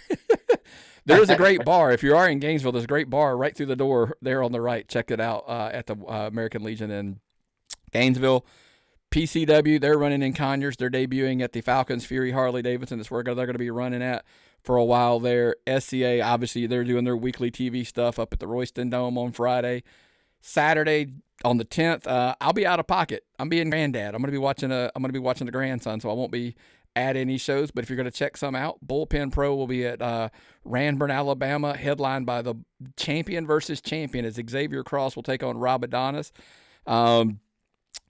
S1: There is a great bar. If you are in Gainesville, there's a great bar right through the door there on the right. Check it out at the American Legion in Gainesville. PCW, they're running in Conyers. They're debuting at the Falcons Fury Harley Davidson. That's where they're going to be running at for a while there. SCA, obviously, they're doing their weekly TV stuff up at the Royston Dome on Friday. Saturday on the 10th, I'll be out of pocket. I'm being granddad. I'm going to be watching the grandson, so I won't be at any shows. But if you're going to check some out, Bullpen Pro will be at Ranburne, Alabama, headlined by the champion versus champion, as Xavier Cross will take on Rob Adonis.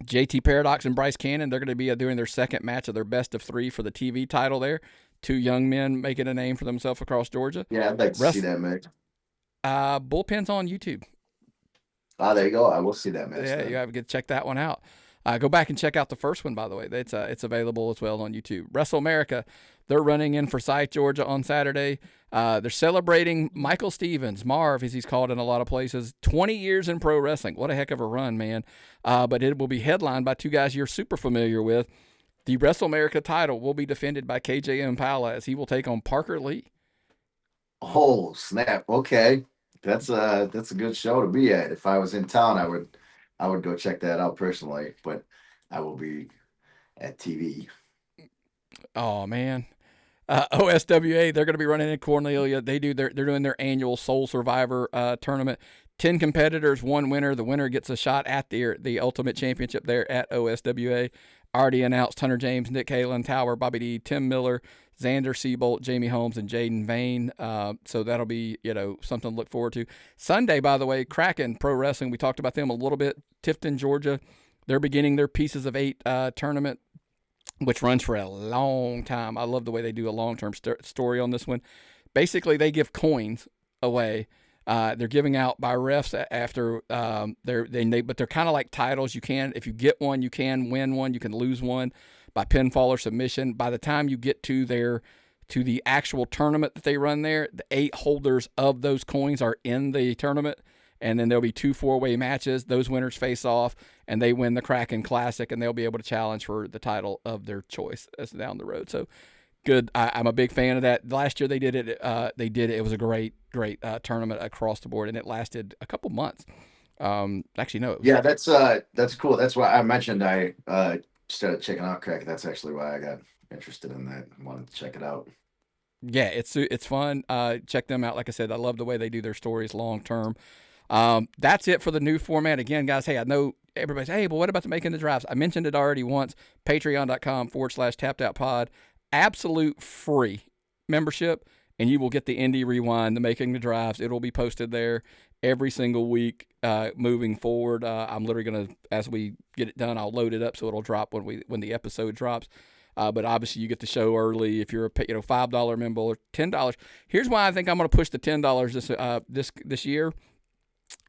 S1: JT Paradox and Bryce Cannon, they're going to be doing their second match of their best of 3 for the TV title there. 2 young men making a name for themselves across Georgia.
S2: Yeah, I'd like to see that match.
S1: Bullpen's on YouTube.
S2: There you go. I will see that match.
S1: Yeah, you have to check that one out. Go back and check out the first one, by the way. It's available as well on YouTube. Wrestle America, they're running in Forsyth, Georgia on Saturday. They're celebrating Michael Stevens, Marv, as he's called in a lot of places, 20 years in pro wrestling. What a heck of a run, man. But it will be headlined by 2 guys you're super familiar with. The Wrestle America title will be defended by KJ Impala, as he will take on Parker Lee.
S2: Oh, snap. Okay. That's a good show to be at. If I was in town, I would go check that out personally, but I will be at TV.
S1: Oh, man. OSWA, they're going to be running in Cornelia. They're doing their annual Soul Survivor tournament. 10 competitors, 1 winner. The winner gets a shot at the Ultimate Championship there at OSWA. already announced Hunter James, Nick Halen, Tower, Bobby D, Tim Miller, Xander Seabolt, Jamie Holmes, and Jaden Vane. So that'll be, something to look forward to. Sunday, by the way, Kraken Pro Wrestling. We talked about them a little bit. Tifton, Georgia. They're beginning their Pieces of Eight tournament, which runs for a long time. I love the way they do a long-term story on this one. Basically, they give coins away. They're giving out by refs after but they're kind of like titles. You can, if you get one, you can win one. You can lose one by pinfall or submission. By the time you get to the actual tournament that they run there, the 8 holders of those coins are in the tournament. And then there'll be 2 4-way matches. Those winners face off, and they win the Kraken Classic, and they'll be able to challenge for the title of their choice as down the road. So good. I'm a big fan of that. Last year they did it. It was a great tournament across the board, and it lasted a couple months. Actually, no.
S2: Yeah, that's cool. That's why I mentioned I started checking out Kraken. That's actually why I got interested in that. I wanted to check it out.
S1: Yeah, it's fun. Check them out. Like I said, I love the way they do their stories long term. That's it for the new format. Again, guys, hey, I know everybody's, hey, but what about the Making the Drives? I mentioned it already once. Patreon.com/tappedoutpod. Absolute free membership, and you will get the Indy Rewind, the Making the Drives. It'll be posted there every single week moving forward. I'm literally going to, as we get it done, I'll load it up so it'll drop when the episode drops. But obviously, you get the show early if you're a $5 member or $10. Here's why I think I'm going to push the $10 this year.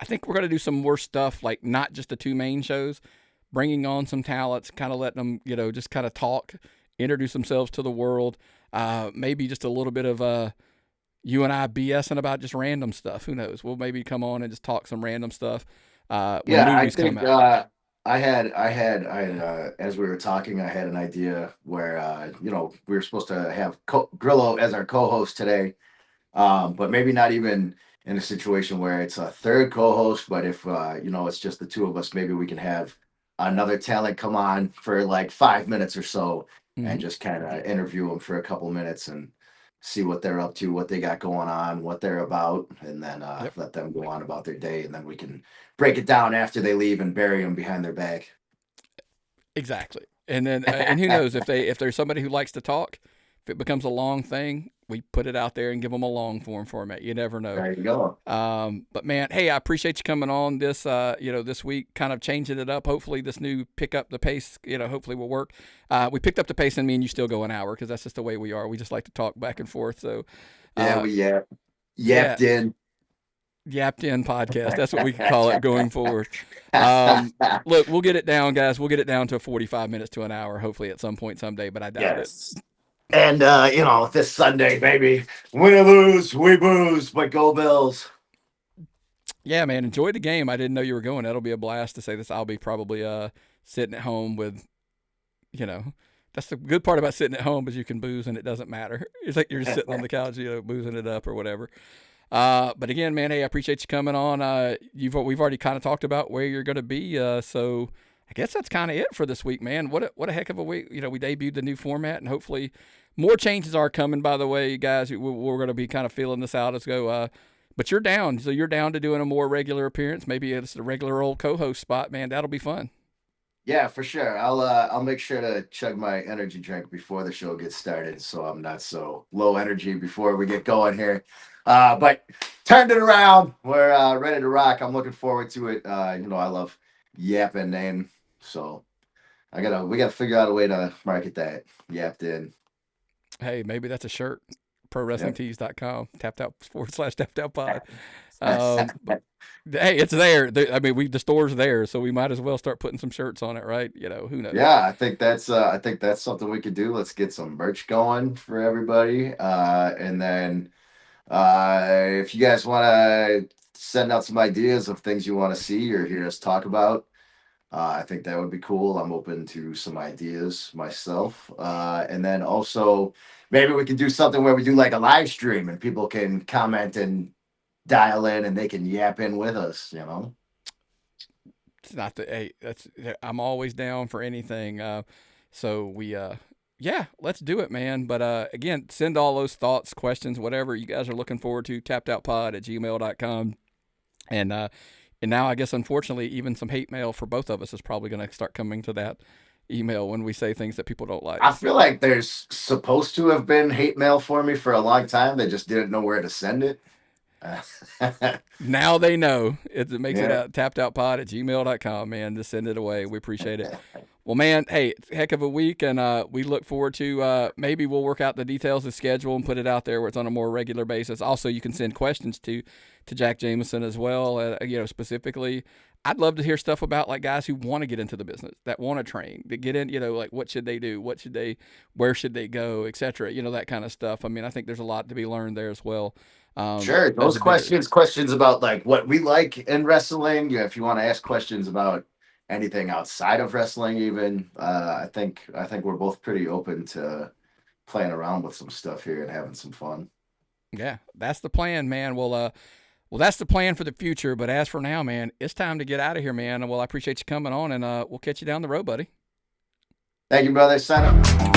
S1: I think we're going to do some more stuff, like not just the 2 main shows, bringing on some talents, kind of letting them, just kind of talk, introduce themselves to the world. Maybe just a little bit of you and I BSing about just random stuff. Who knows? We'll maybe come on and just talk some random stuff.
S2: I think I had as we were talking, I had an idea where we were supposed to have Grillo as our co-host today, but maybe not even in a situation where it's a third co-host, but if it's just the 2 of us, maybe we can have another talent come on for like 5 minutes or so, and just kind of interview them for a couple minutes and see what they're up to, what they got going on, what they're about, and then let them go on about their day, and then we can break it down after they leave and bury them behind their back.
S1: Exactly. And then and who knows, if there's somebody who likes to talk, if it becomes a long thing, we put it out there and give them a long form format. You never know.
S2: There you go.
S1: But man, hey, I appreciate you coming on this this week, kind of changing it up. Hopefully this new pick up the pace, hopefully will work. We picked up the pace, and me and you still go an hour because that's just the way we are. We just like to talk back and forth. So
S2: we yapped in
S1: podcast. That's what we can call it going forward. Look, we'll get it down, guys. We'll get it down to 45 minutes to an hour, hopefully at some point someday, but I doubt it.
S2: And, this Sunday, baby, win or lose, we booze, but go Bills.
S1: Yeah, man, enjoy the game. I didn't know you were going. That'll be a blast to say this. I'll be probably sitting at home with, that's the good part about sitting at home is you can booze and it doesn't matter. It's like you're just sitting on the couch, boozing it up or whatever. But again, man, hey, I appreciate you coming on. We've already kind of talked about where you're going to be, so I guess that's kind of it for this week, man. What a heck of a week. We debuted the new format, and hopefully more changes are coming, by the way, guys. We're going to be kind of feeling this out as go. But you're down. So you're down to doing a more regular appearance. Maybe it's a regular old co-host spot, man. That'll be fun.
S2: Yeah, for sure. I'll make sure to chug my energy drink before the show gets started, so I'm not so low energy before we get going here. But turned it around. We're ready to rock. I'm looking forward to it. I love yapping, and so we gotta figure out a way to market that. Yapped in.
S1: Hey, maybe that's a shirt. ProWrestlingTees.com. Tapped out /tapped out pod. Hey, it's there. The store's there, so we might as well start putting some shirts on it, right? Who knows?
S2: Yeah, I think that's something we could do. Let's get some merch going for everybody, and then if you guys want to send out some ideas of things you want to see or hear us talk about, I think that would be cool. I'm open to some ideas myself. And then also maybe we can do something where we do like a live stream and people can comment and dial in and they can yap in with us,
S1: It's not I'm always down for anything. So let's do it, man. But again, send all those thoughts, questions, whatever you guys are looking forward to, tappedoutpod@gmail.com. And now I guess, unfortunately, even some hate mail for both of us is probably going to start coming to that, email when we say things that people don't like.
S2: I feel like there's supposed to have been hate mail for me for a long time. They just didn't know where to send it.
S1: Now they know. It makes it
S2: Yeah.
S1: out tappedoutpod@gmail.com, man. Just send it away. We appreciate it. Well, man, hey, heck of a week, and we look forward to maybe we'll work out the details of the schedule and put it out there where it's on a more regular basis. Also, you can send questions to Jack Jameson as well. Specifically, I'd love to hear stuff about like guys who want to get into the business, that want to train, that get in. Like what should they do? Where should they go, etc. That kind of stuff. I mean, I think there's a lot to be learned there as well.
S2: Sure. Those questions about like what we like in wrestling. Yeah, if you want to ask questions about anything outside of wrestling, even I think we're both pretty open to playing around with some stuff here and having some fun.
S1: Yeah, that's the plan, man. Well, that's the plan for the future. But as for now, man, it's time to get out of here, man. Well, I appreciate you coming on, and we'll catch you down the road, buddy.
S2: Thank you, brother. Sign up.